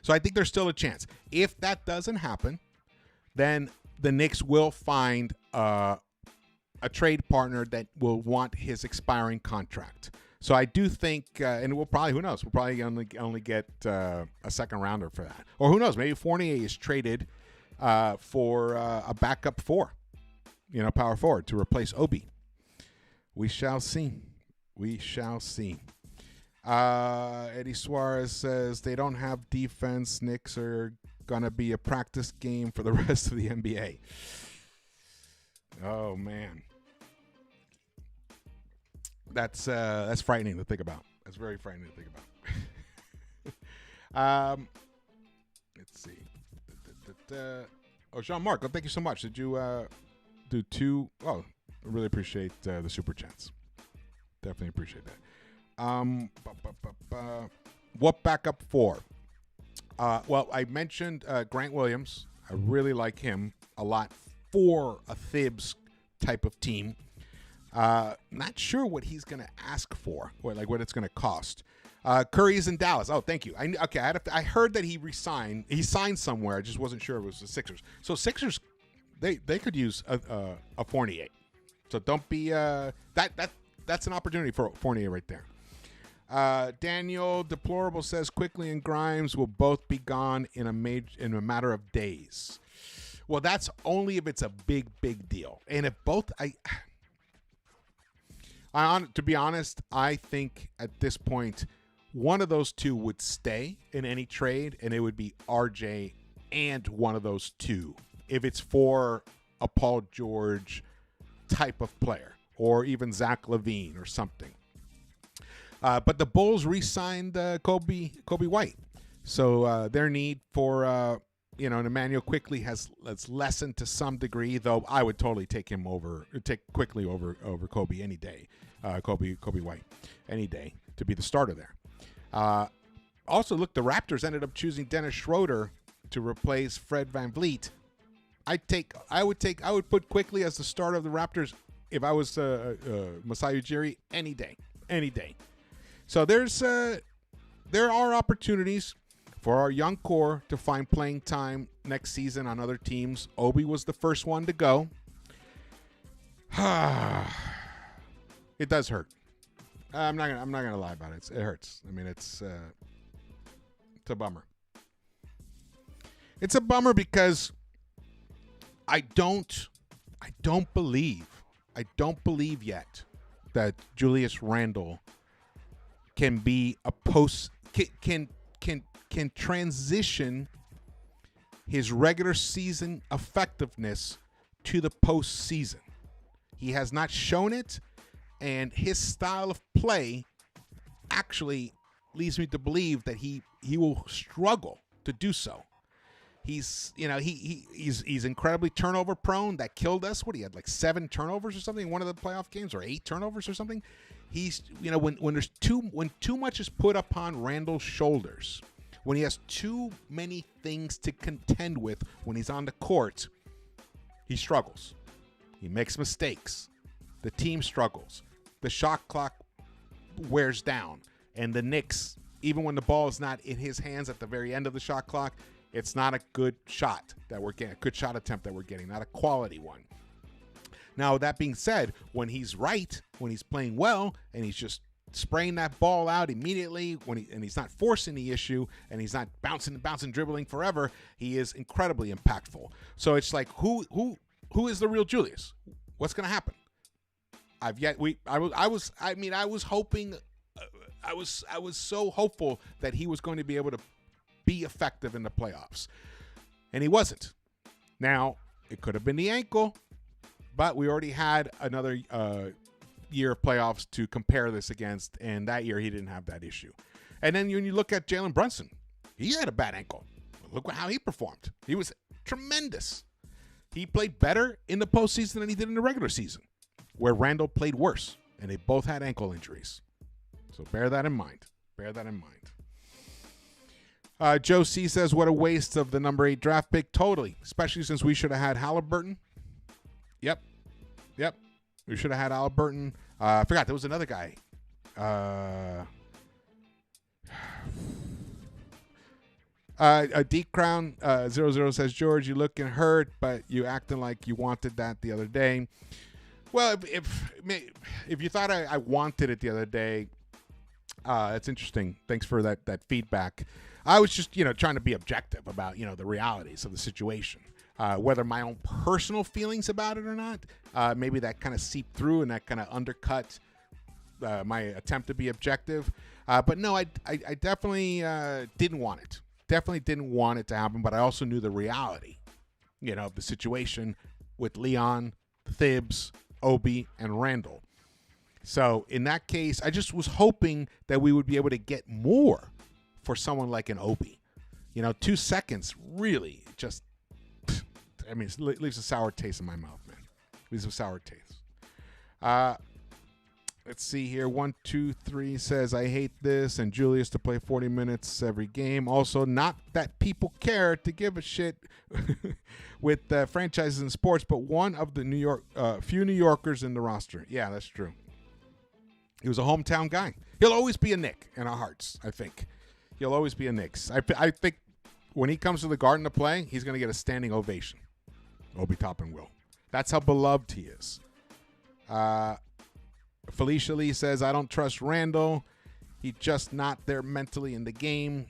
So I think there's still a chance. If that doesn't happen, then the Knicks will find a trade partner that will want his expiring contract. So I do think, and we'll probably, who knows, we'll probably only get a second rounder for that. Or who knows, maybe Fournier is traded for a backup power forward to replace Obi. We shall see. Eddie Suarez says they don't have defense. Knicks are going to be a practice game for the rest of the NBA. Oh, man. That's frightening to think about. That's very frightening to think about. Let's see. Oh, Jean-Marc, thank you so much. Did you do 2? Oh, Really appreciate the super chats. Definitely appreciate that. What backup for? Well, I mentioned Grant Williams. I really like him a lot for a Thibs type of team. Not sure what he's going to ask for, or like what it's going to cost. Curry's in Dallas. Oh, thank you. I heard that he resigned. He signed somewhere. I just wasn't sure it was the Sixers. So Sixers, they could use a Fournier. So don't be that's an opportunity for Fournier right there. Daniel Deplorable says Quickly and Grimes will both be gone in a matter of days. Well, that's only if it's a big deal. And if both, to be honest, I think at this point one of those two would stay in any trade, and it would be RJ and one of those two if it's for a Paul George type of player, or even Zach LaVine or something. But the Bulls re-signed Kobe White, so their need for Emmanuel Quickly has lessened to some degree. Though I would totally take Quickly over Kobe any day, Kobe White any day to be the starter there. Also, look, the Raptors ended up choosing Dennis Schroeder to replace Fred VanVleet. I would put Quickly as the starter of the Raptors if I was Masai Ujiri any day. So there are opportunities for our young core to find playing time next season on other teams. Obi was the first one to go. It does hurt. I'm not gonna lie about it. It hurts. I mean, it's a bummer. It's a bummer because I don't believe yet that Julius Randle can be a can transition his regular season effectiveness to the postseason. He has not shown it, and his style of play actually leads me to believe that he will struggle to do so. He's incredibly turnover prone. That killed us. What, he had like 7 turnovers or something in one of the playoff games, or 8 turnovers or something. He's, when too much is put upon Randall's shoulders, when he has too many things to contend with when he's on the court, he struggles. He makes mistakes. The team struggles. The shot clock wears down, and the Knicks, even when the ball is not in his hands at the very end of the shot clock, it's not a good shot that we're getting, a good shot attempt that we're getting, not a quality one. Now, that being said, when he's right, when he's playing well, and he's just spraying that ball out immediately, and he's not forcing the issue, and he's not bouncing, dribbling forever, he is incredibly impactful. So it's like, who is the real Julius? What's going to happen? I was so hopeful that he was going to be able to be effective in the playoffs, and he wasn't. Now, it could have been the ankle, but we already had another year of playoffs to compare this against, and that year he didn't have that issue. And then when you look at Jalen Brunson, he had a bad ankle. Look how he performed. He was tremendous. He played better in the postseason than he did in the regular season, where Randall played worse, and they both had ankle injuries. So bear that in mind. Joe C says, what a waste of the number 8 draft pick. Totally, especially since we should have had Halliburton. Yep. We should have had Halliburton. I forgot, there was another guy. D Crown 00 says, George, you looking hurt, but you acting like you wanted that the other day. Well, if you thought I wanted it the other day, that's interesting. Thanks for that feedback. I was just, trying to be objective about, the realities of the situation. Whether my own personal feelings about it or not, maybe that kind of seeped through and that kind of undercut my attempt to be objective. But no, I definitely didn't want it. Definitely didn't want it to happen, but I also knew the reality, of the situation with Leon, Thibs, Obi, and Randall. So in that case, I just was hoping that we would be able to get more for someone like an Obi. 2 seconds really just, it leaves a sour taste in my mouth, man. Leaves a sour taste. Let's see here. 1, 2, 3 says, I hate this, and Julius to play 40 minutes every game. Also, not that people care to give a shit with franchises in sports, but one of the few New Yorkers in the roster. Yeah, that's true. He was a hometown guy. He'll always be a Knick in our hearts, I think. He'll always be a Knicks. I think when he comes to the Garden to play, he's going to get a standing ovation. Obi Toppin will. That's how beloved he is. Felicia Lee says, I don't trust Randall. He's just not there mentally in the game.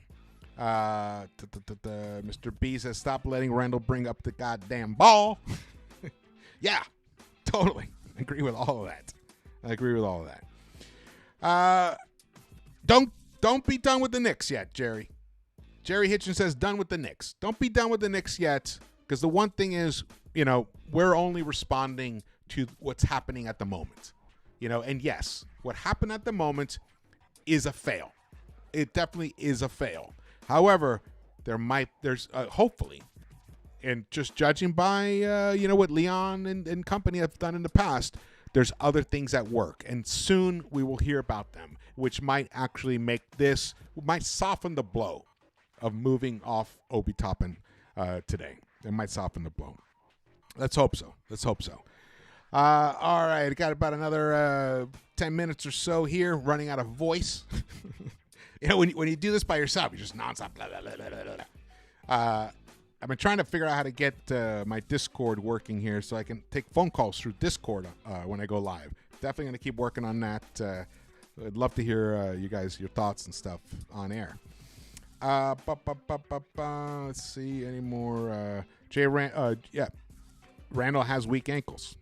Mr. B says, stop letting Randall bring up the goddamn ball. Yeah, totally. I agree with all of that. Don't be done with the Knicks yet, Jerry. Jerry Hitchens says, done with the Knicks. Don't be done with the Knicks yet, because the one thing is, we're only responding to what's happening at the moment. And yes, what happened at the moment is a fail. It definitely is a fail. However, there's hopefully, and just judging by, what Leon and company have done in the past, there's other things at work. And soon we will hear about them, which might actually might soften the blow of moving off Obi Toppin today. It might soften the blow. Let's hope so. All right, got about another 10 minutes or so here, running out of voice. When you do this by yourself, you're just nonstop. Blah, blah, blah, blah, blah. I've been trying to figure out how to get my Discord working here so I can take phone calls through Discord when I go live. Definitely going to keep working on that. I'd love to hear your thoughts and stuff on air. Let's see, any more? Randall has weak ankles.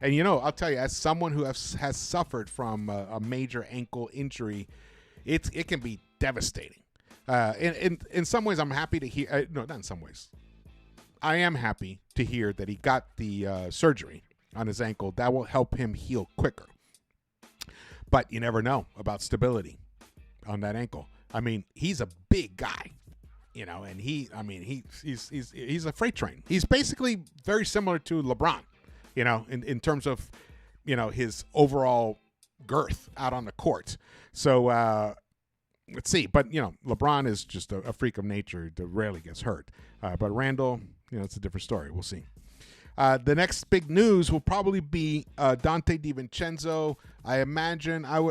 And, I'll tell you, as someone who has suffered from a major ankle injury, it can be devastating. In some ways, I'm happy to hear. No, not in some ways. I am happy to hear that he got the surgery on his ankle. That will help him heal quicker. But you never know about stability on that ankle. I mean, he's a big guy, and he's a freight train. He's basically very similar to LeBron, in terms of, his overall girth out on the court. So, let's see. But, LeBron is just a freak of nature that rarely gets hurt. But Randall, it's a different story. We'll see. The next big news will probably be Donte DiVincenzo. I imagine I'm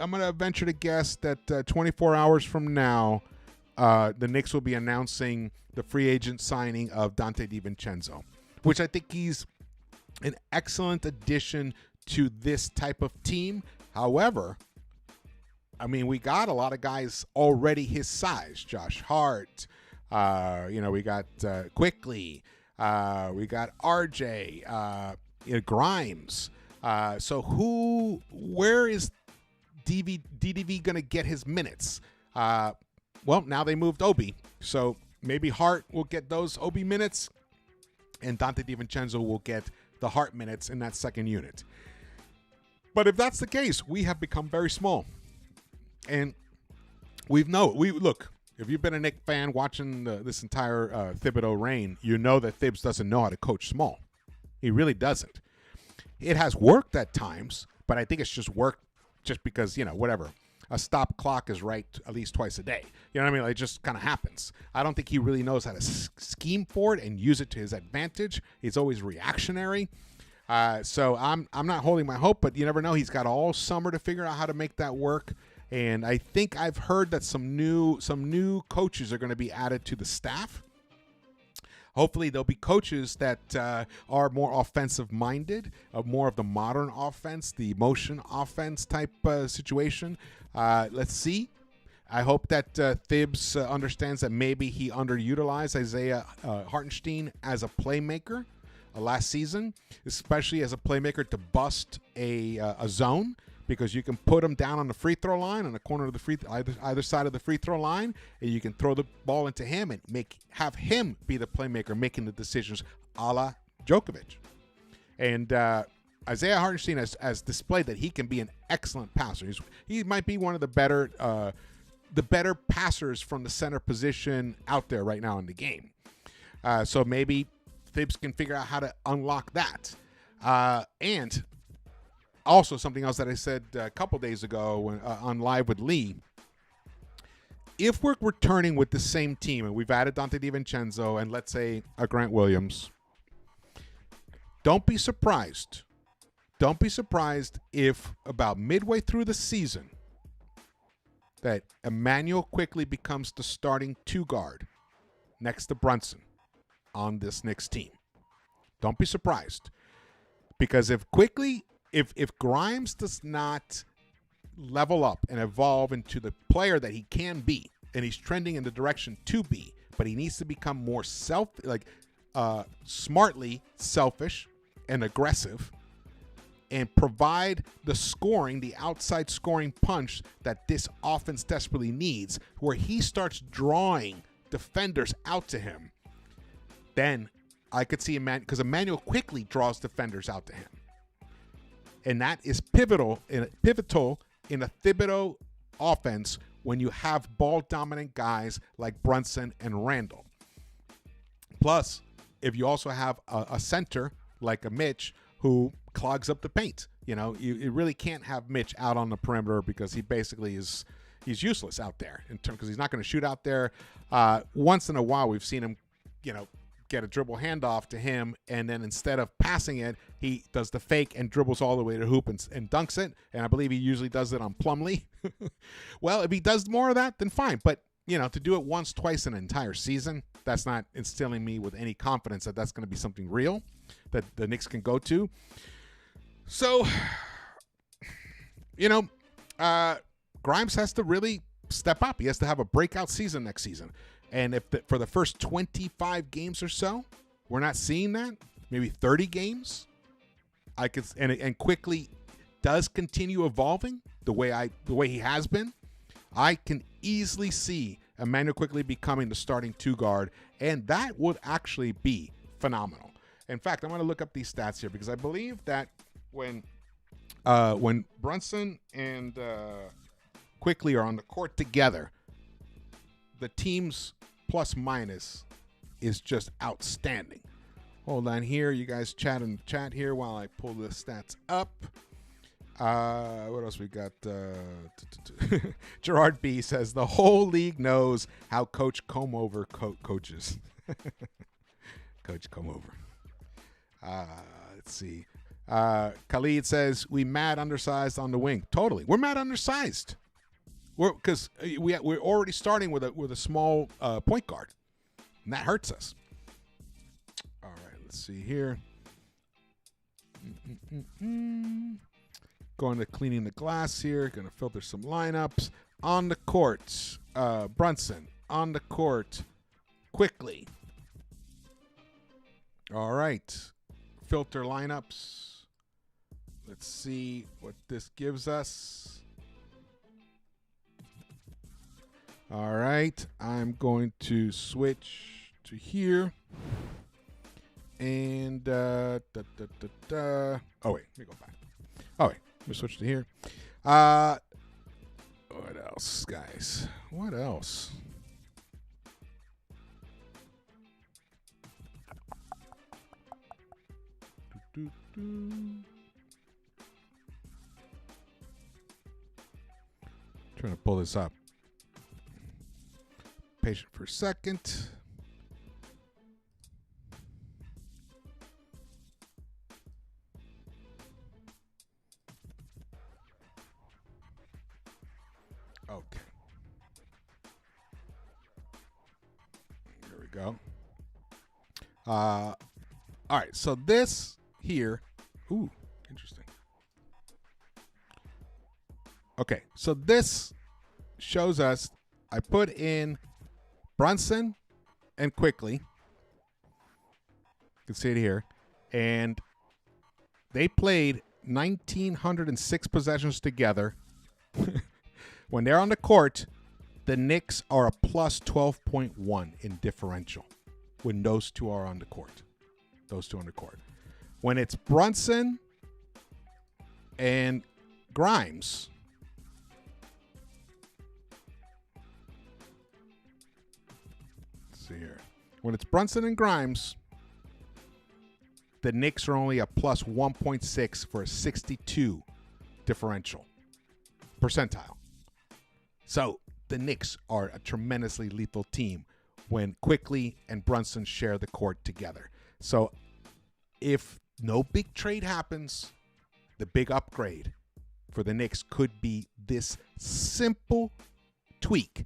gonna venture to guess that 24 hours from now, the Knicks will be announcing the free agent signing of Donte DiVincenzo, which I think he's an excellent addition to this type of team. However, we got a lot of guys already his size. Josh Hart, we got Quickly, we got RJ, Grimes. So where is DDV going to get his minutes? Well, now they moved Obi, so maybe Hart will get those Obi minutes, and Donte DiVincenzo will get the Hart minutes in that second unit. But if that's the case, we have become very small. And look, if you've been a Knicks fan watching this entire Thibodeau reign, you know that Thibs doesn't know how to coach small. He really doesn't. It has worked at times, but I think it's just worked just because, whatever. A stop clock is right at least twice a day. You know what I mean? It just kind of happens. I don't think he really knows how to scheme for it and use it to his advantage. He's always reactionary. So I'm not holding my hope, but you never know. He's got all summer to figure out how to make that work. And I think I've heard that some new coaches are going to be added to the staff. Hopefully, there'll be coaches that are more offensive-minded, more of the modern offense, the motion offense type situation. Let's see. I hope that Thibs understands that maybe he underutilized Isaiah Hartenstein as a playmaker last season, especially as a playmaker to bust a zone, because you can put him down on the free throw line, on the corner of the either side of the free throw line, and you can throw the ball into him and have him be the playmaker, making the decisions a la Djokovic. And Isaiah Hartenstein has displayed that he can be an excellent passer. He might be one of the better passers from the center position out there right now in the game. So maybe Thibs can figure out how to unlock that. And also something else that I said a couple days ago when, on Live with Lee. If we're returning with the same team, and we've added Dante DiVincenzo and let's say a Grant Williams, don't be surprised. Don't be surprised if about midway through the season that Emmanuel quickly becomes the starting 2 guard next to Brunson on this Knicks team. Don't be surprised. Because if Grimes does not level up and evolve into the player that he can be, and he's trending in the direction to be, but he needs to become more smartly selfish and aggressive and provide the scoring, the outside scoring punch that this offense desperately needs, where he starts drawing defenders out to him, then I could see because Emmanuel quickly draws defenders out to him. And that is pivotal in a Thibodeau offense when you have ball-dominant guys like Brunson and Randall. Plus, if you also have a center like a Mitch who clogs up the paint. You really can't have Mitch out on the perimeter because he basically he's useless out there because he's not going to shoot out there. Once in a while, we've seen him, get a dribble handoff to him, and then instead of passing it, he does the fake and dribbles all the way to the hoop and dunks it. And I believe he usually does it on Plumlee. Well, if he does more of that, then fine. But to do it once, twice in an entire season, that's not instilling me with any confidence that that's going to be something real that the Knicks can go to. So, Grimes has to really step up. He has to have a breakout season next season. And if for the first 25 games or so, we're not seeing that, maybe 30 games, and quickly does continue evolving the way he has been, I can easily see Emmanuel quickly becoming the starting 2 guard, and that would actually be phenomenal. In fact, I'm going to look up these stats here because I believe that when Brunson and Quickly are on the court together, the team's plus minus is just outstanding. Hold on here. You guys chat in the chat here while I pull the stats up. What else we got? Gerard B says the whole league knows how Coach Comeover coaches. Coach Comeover. Let's see. Khalid says we mad undersized on the wing. Totally, we're mad undersized. Because we're already starting with a small point guard, and that hurts us. All right, let's see here. Going to cleaning the glass here. Going to filter some lineups on the court. Brunson on the court. Quickly. All right, filter lineups. Let's see what this gives us. All right, I'm going to switch to here. And, oh, wait, let me go back. Oh, wait, let me switch to here. What else, guys? What else? Trying to pull this up. Patient for a second. Okay. There we go. All right. So this here. Ooh, interesting. Okay. So this shows us. I put in Brunson and Quickly. You can see it here. And they played 1,906 possessions together. When they're on the court, the Knicks are a plus 12.1 in differential when those two are on the court. Those two on the court. When it's Brunson and Grimes, let's see here. When it's Brunson and Grimes, The Knicks are only a plus 1.6 for a 62 differential percentile. So the Knicks are a tremendously lethal team when Quickly and Brunson share the court together. So if no big trade happens, the big upgrade for the Knicks could be this simple tweak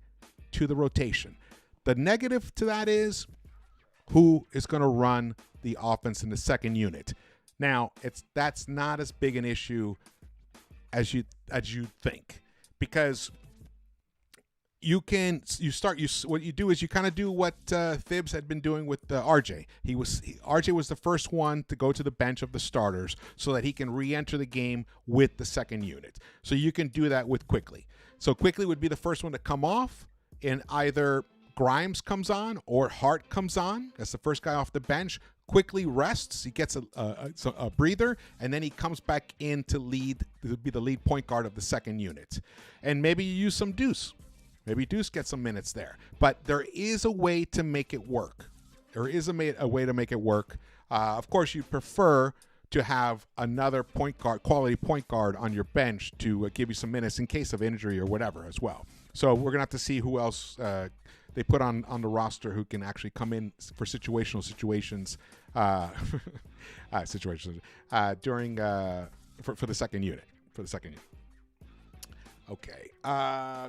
to the rotation. The negative to that is who is going to run the offense in the second unit. Now, that's not as big an issue as you think, because what you do is you kind of do what Thibs had been doing with RJ. RJ was the first one to go to the bench of the starters so that he can re-enter the game with the second unit. So you can do that with Quickly. So Quickly would be the first one to come off, and either Grimes comes on or Hart comes on. That's the first guy off the bench. Quickly rests. He gets a breather, and then he comes back in to be the lead point guard of the second unit. And maybe you use some Deuce. Maybe Deuce gets some minutes there. But there is a way to make it work. There is a way to make it work. Of course, you'd prefer to have another quality point guard on your bench to give you some minutes in case of injury or whatever as well. So we're going to have to see who else they put on the roster who can actually come in for situations during for the second unit. Okay. Oh,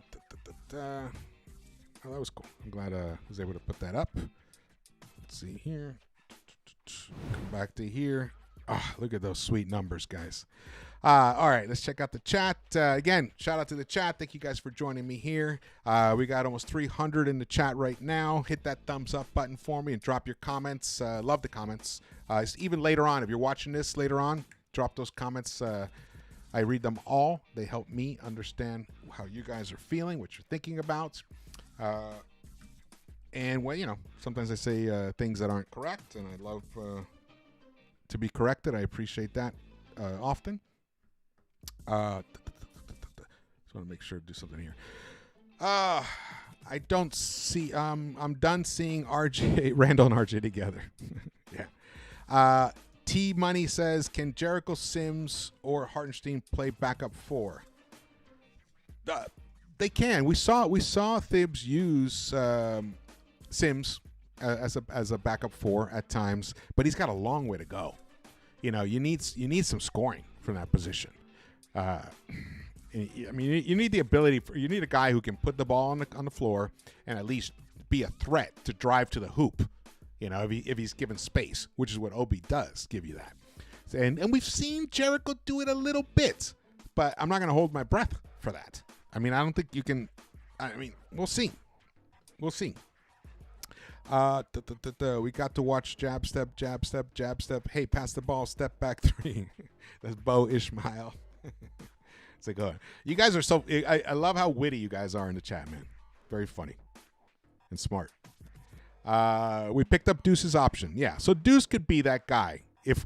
that was cool. I'm glad I was able to put that up. Let's see here. Come back to here. Oh, look at those sweet numbers, guys. All right, let's check out the chat. Again, shout out to the chat. Thank you guys for joining me here. We got almost 300 in the chat right now. Hit that thumbs up button for me and drop your comments. Love the comments. Even later on, if you're watching this later on, drop those comments. I read them all. They help me understand how you guys are feeling, what you're thinking about. And, well, sometimes I say things that aren't correct, and I love to be corrected. I appreciate that often. Just want to make sure to do something here. I don't see. I'm done seeing Randall and RJ together. Yeah. T Money says, can Jericho Sims or Hartenstein play backup 4? They can. We saw Thibs use Sims as a backup 4 at times, but he's got a long way to go. You need some scoring from that position. I mean, you need the ability you need a guy who can put the ball on the floor and at least be a threat to drive to the hoop. If he's given space, which is what Obi does give you that. And we've seen Jericho do it a little bit, but I'm not going to hold my breath for that. I mean, I don't think you can. I mean, we'll see. We got to watch jab step. Hey, pass the ball, step back 3. That's Bo Ishmael. It's like, oh, you guys are so. I love how witty you guys are in the chat, man. Very funny and smart. We picked up Deuce's option. Yeah, so Deuce could be that guy. If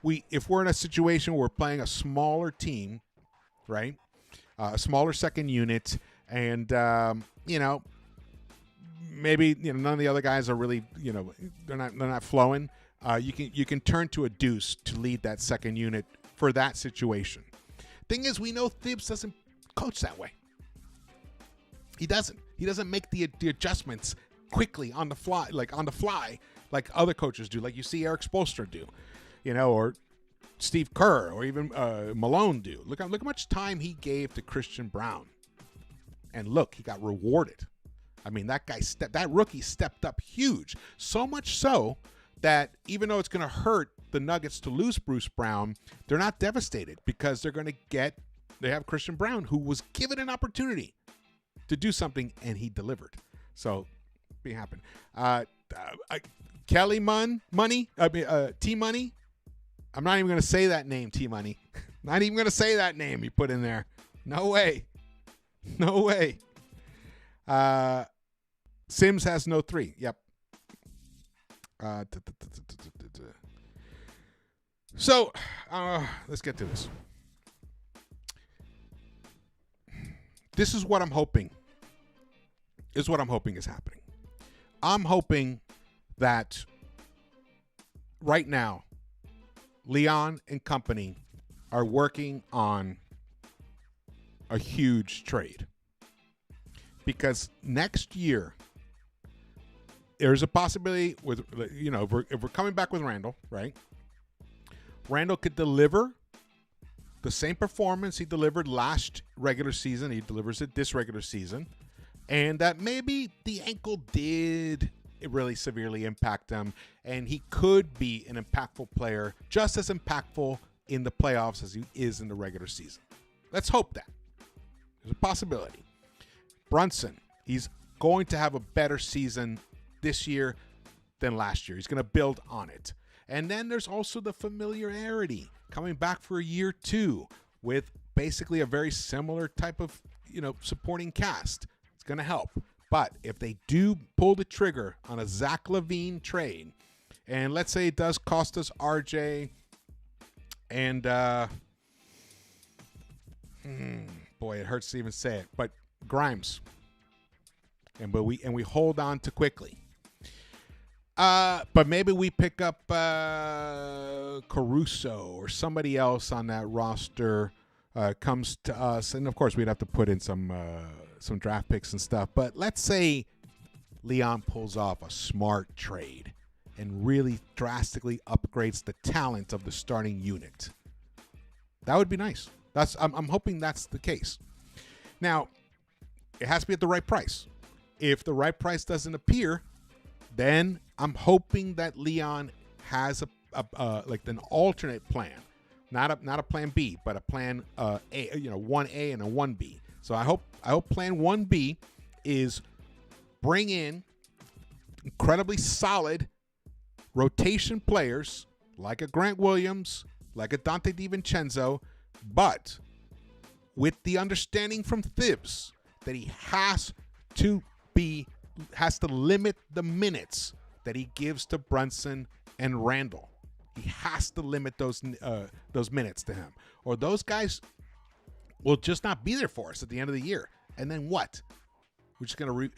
we're in a situation where we're playing a smaller team, right? A smaller second unit, and maybe none of the other guys are really they're not flowing. You can turn to a Deuce to lead that second unit for that situation. Thing is, we know Thibs doesn't coach that way. He doesn't make the adjustments quickly on the fly, like other coaches do, like you see Eric Spoelstra do, or Steve Kerr, or even Malone do. Look how much time he gave to Christian Brown, and look, he got rewarded. I mean, that rookie stepped up huge, so much so that even though it's going to hurt the Nuggets to lose Bruce Brown, they're not devastated because they have Christian Brown, who was given an opportunity to do something, and he delivered. So be happen. Kelly Money. T Money. I'm not even going to say that name, T Money. Not even going to say that name you put in there. No way. Sims has no 3. Yep. So let's get to this. This is what I'm hoping. Is happening. I'm hoping that right now Leon and company are working on a huge trade. Because next year, there's a possibility with, if we're coming back with Randall, right? Randall could deliver the same performance he delivered last regular season. He delivers it this regular season. And that maybe the ankle did really severely impact him. And he could be an impactful player, just as impactful in the playoffs as he is in the regular season. Let's hope that. There's a possibility. Brunson, he's going to have a better season this year than last year. He's going to build on it. And then there's also the familiarity coming back for a year 2 with basically a very similar type of, supporting cast. It's going to help. But if they do pull the trigger on a Zach LaVine trade, and let's say it does cost us RJ and, boy, it hurts to even say it, but Grimes, and we hold on to quickly. But maybe we pick up Caruso or somebody else on that roster comes to us, and of course we'd have to put in some draft picks and stuff. But let's say Leon pulls off a smart trade and really drastically upgrades the talent of the starting unit. That would be nice. I'm hoping that's the case. Now, it has to be at the right price. If the right price doesn't appear, then I'm hoping that Leon has like an alternate plan, not a plan B, but a plan A, 1A and a 1B. So I hope plan 1B is bring in incredibly solid rotation players like a Grant Williams, like a Dante DiVincenzo, but with the understanding from Thibs that he has to limit the minutes that he gives to Brunson and Randall. He has to limit those minutes to him, or those guys will just not be there for us at the end of the year. And then what? We're just gonna we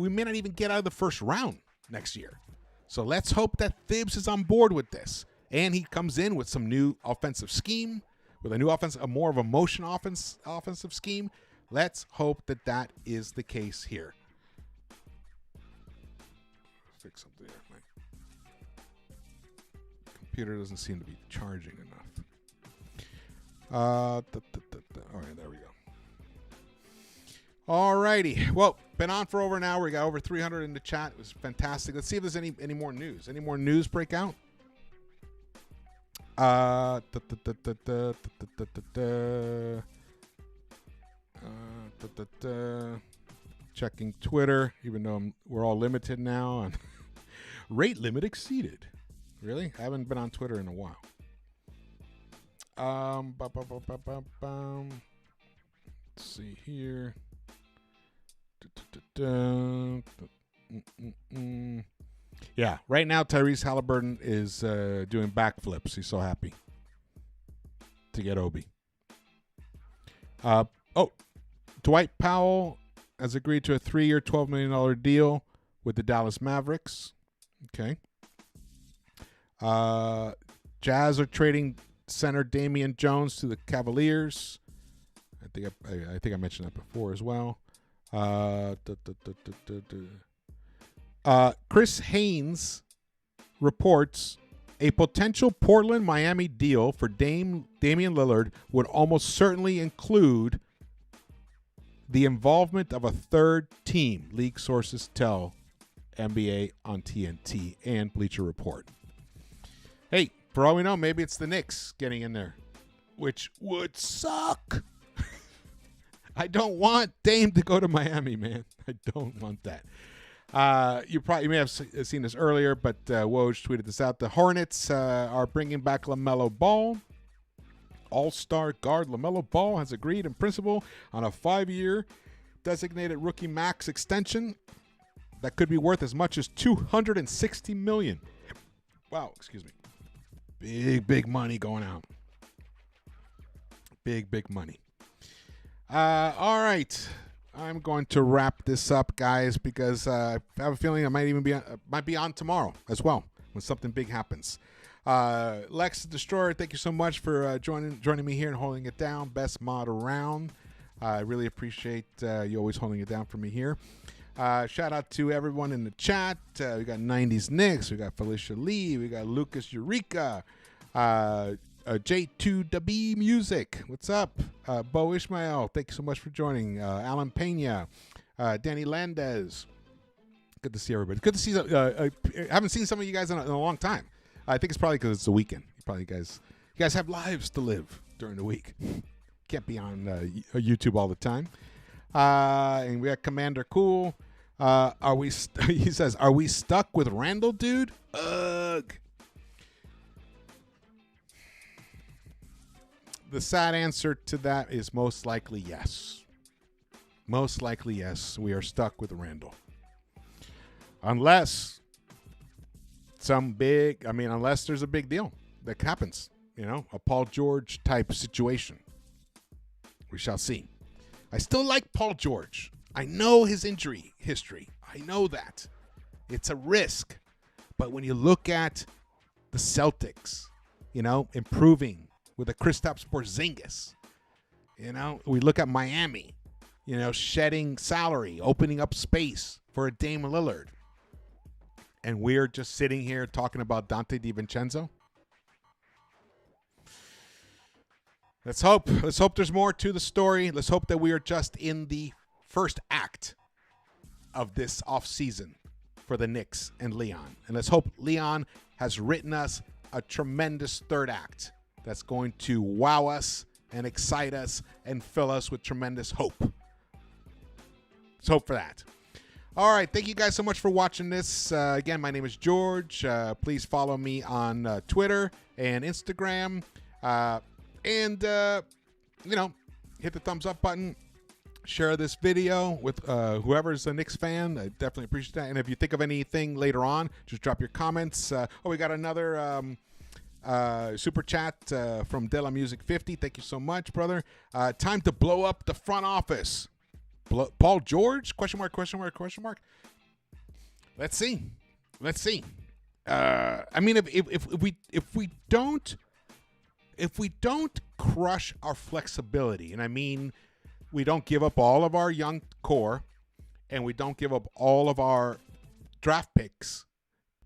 may not even get out of the first round next year. So let's hope that Thibs is on board with this, and he comes in with some new offensive scheme, with a more of a motion offensive scheme. Let's hope that is the case here. Fix something here. My computer doesn't seem to be charging enough. All right, there we go. All righty. Well, been on for over an hour. We got over 300 in the chat. It was fantastic. Let's see if there's any more news. Any more news break out? Checking Twitter, even though we're all limited now. On rate limit exceeded. Really? I haven't been on Twitter in a while. Let's see here. Yeah, right now Tyrese Halliburton is doing backflips. He's so happy to get Obi. Dwight Powell has agreed to a 3-year, $12 million deal with the Dallas Mavericks. Okay. Jazz are trading center Damian Jones to the Cavaliers. I think I mentioned that before as well. Chris Haynes reports a potential Portland-Miami deal for Damian Lillard would almost certainly include the involvement of a third team, league sources tell NBA on TNT and Bleacher Report. Hey, for all we know, maybe it's the Knicks getting in there, which would suck. I don't want Dame to go to Miami, man. I don't want that. You may have seen this earlier, but Woj tweeted this out. The Hornets are bringing back LaMelo Ball. All-star guard LaMelo Ball has agreed in principle on a 5-year designated rookie max extension that could be worth as much as $260 million. Wow, excuse me. Big money going out. Big money. All right. I'm going to wrap this up, guys, because I have a feeling I might be on tomorrow as well when something big happens. Lex the Destroyer, thank you so much for joining me here and holding it down. Best mod around. I really appreciate you always holding it down for me here. Shout out to everyone in the chat. We got 90s Knicks. We got Felicia Lee. We got Lucas Eureka. J2W Music. What's up? Bo Ishmael. Thank you so much for joining. Alan Pena. Danny Landez. Good to see everybody. Good to see. I haven't seen some of you guys in a long time. I think it's probably because it's the weekend. You guys have lives to live during the week. Can't be on YouTube all the time. And we got Commander Cool. He says, are we stuck with Randall, dude? Ugh. The sad answer to that is most likely yes. Most likely yes. We are stuck with Randall. Unless unless there's a big deal that happens, a Paul George type situation. We shall see. I still like Paul George. I know his injury history. I know that. It's a risk. But when you look at the Celtics, improving with a Kristaps Porzingis, we look at Miami, shedding salary, opening up space for a Dame Lillard. And we're just sitting here talking about Dante DiVincenzo. Let's hope there's more to the story. Let's hope that we are just in the first act of this offseason for the Knicks and Leon. And let's hope Leon has written us a tremendous third act that's going to wow us and excite us and fill us with tremendous hope. Let's hope for that. All right. Thank you guys so much for watching this. Again, my name is George. Please follow me on Twitter and Instagram. And hit the thumbs up button. Share this video with whoever's a Knicks fan. I definitely appreciate that. And if you think of anything later on, just drop your comments. We got another super chat from Della Music 50. Thank you so much, brother. Time to blow up the front office. Paul George? Question mark. Let's see. If we don't crush our flexibility, and I mean we don't give up all of our young core and we don't give up all of our draft picks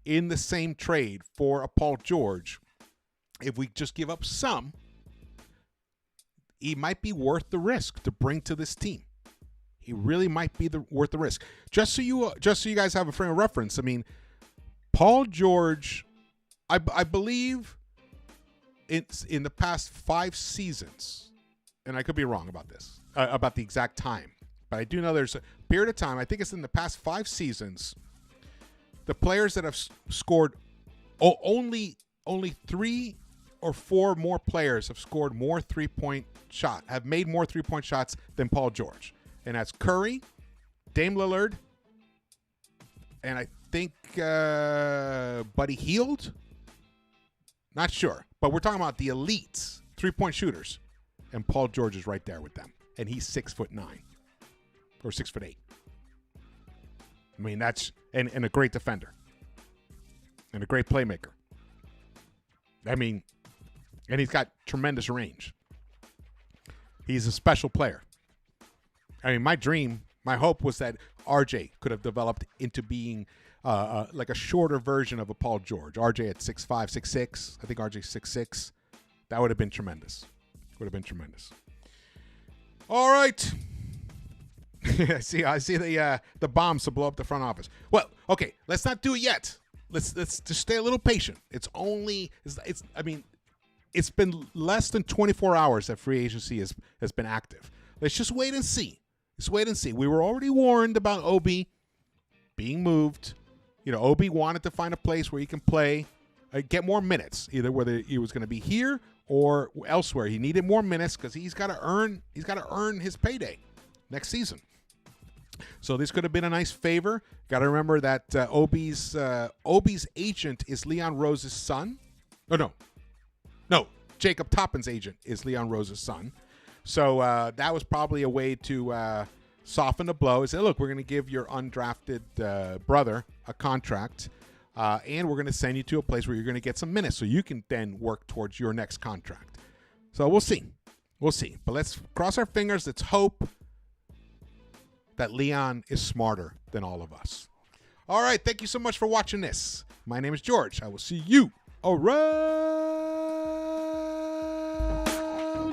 in the same trade for a Paul George, if we just give up some, he might be worth the risk to bring to this team. He really might be worth the risk. Just so you guys have a frame of reference, I mean, Paul George, I believe it's in the past 5 seasons, and I could be wrong about this, about the exact time, but I do know there's a period of time, I think it's in the past 5 seasons, the players that have scored, only 3 or 4 more players have scored more have made more 3-point shots than Paul George. And that's Curry, Dame Lillard, and I think Buddy Hield. Not sure, but we're talking about the elites, 3-point shooters, and Paul George is right there with them, and he's 6'9" or 6'8". I mean, that's and a great defender and a great playmaker. I mean, and he's got tremendous range. He's a special player. I mean, my hope was that RJ could have developed into being like a shorter version of a Paul George. RJ at 6'5", 6'6". I think RJ's 6'6". That would have been tremendous. All right. I see the bombs to blow up the front office. Well, okay, let's not do it yet. Let's just stay a little patient. It's been less than 24 hours that free agency has been active. Let's just wait and see. We were already warned about Obi being moved. Obi wanted to find a place where he can play, get more minutes, either whether he was going to be here or elsewhere. He needed more minutes because he's got to earn his payday next season. So this could have been a nice favor. Got to remember that Obi's agent is Leon Rose's son. Oh, no, Jacob Toppin's agent is Leon Rose's son. So that was probably a way to soften the blow. Say, look, we're going to give your undrafted brother a contract. and we're going to send you to a place where you're going to get some minutes so you can then work towards your next contract. So we'll see. We'll see. But let's cross our fingers. Let's hope that Leon is smarter than all of us. All right. Thank you so much for watching this. My name is George. I will see you around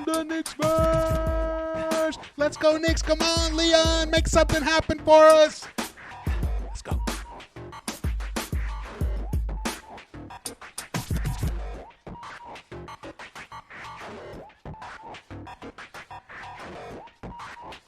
the Knicks-Verse. Let's go, Knicks. Come on, Leon. Make something happen for us.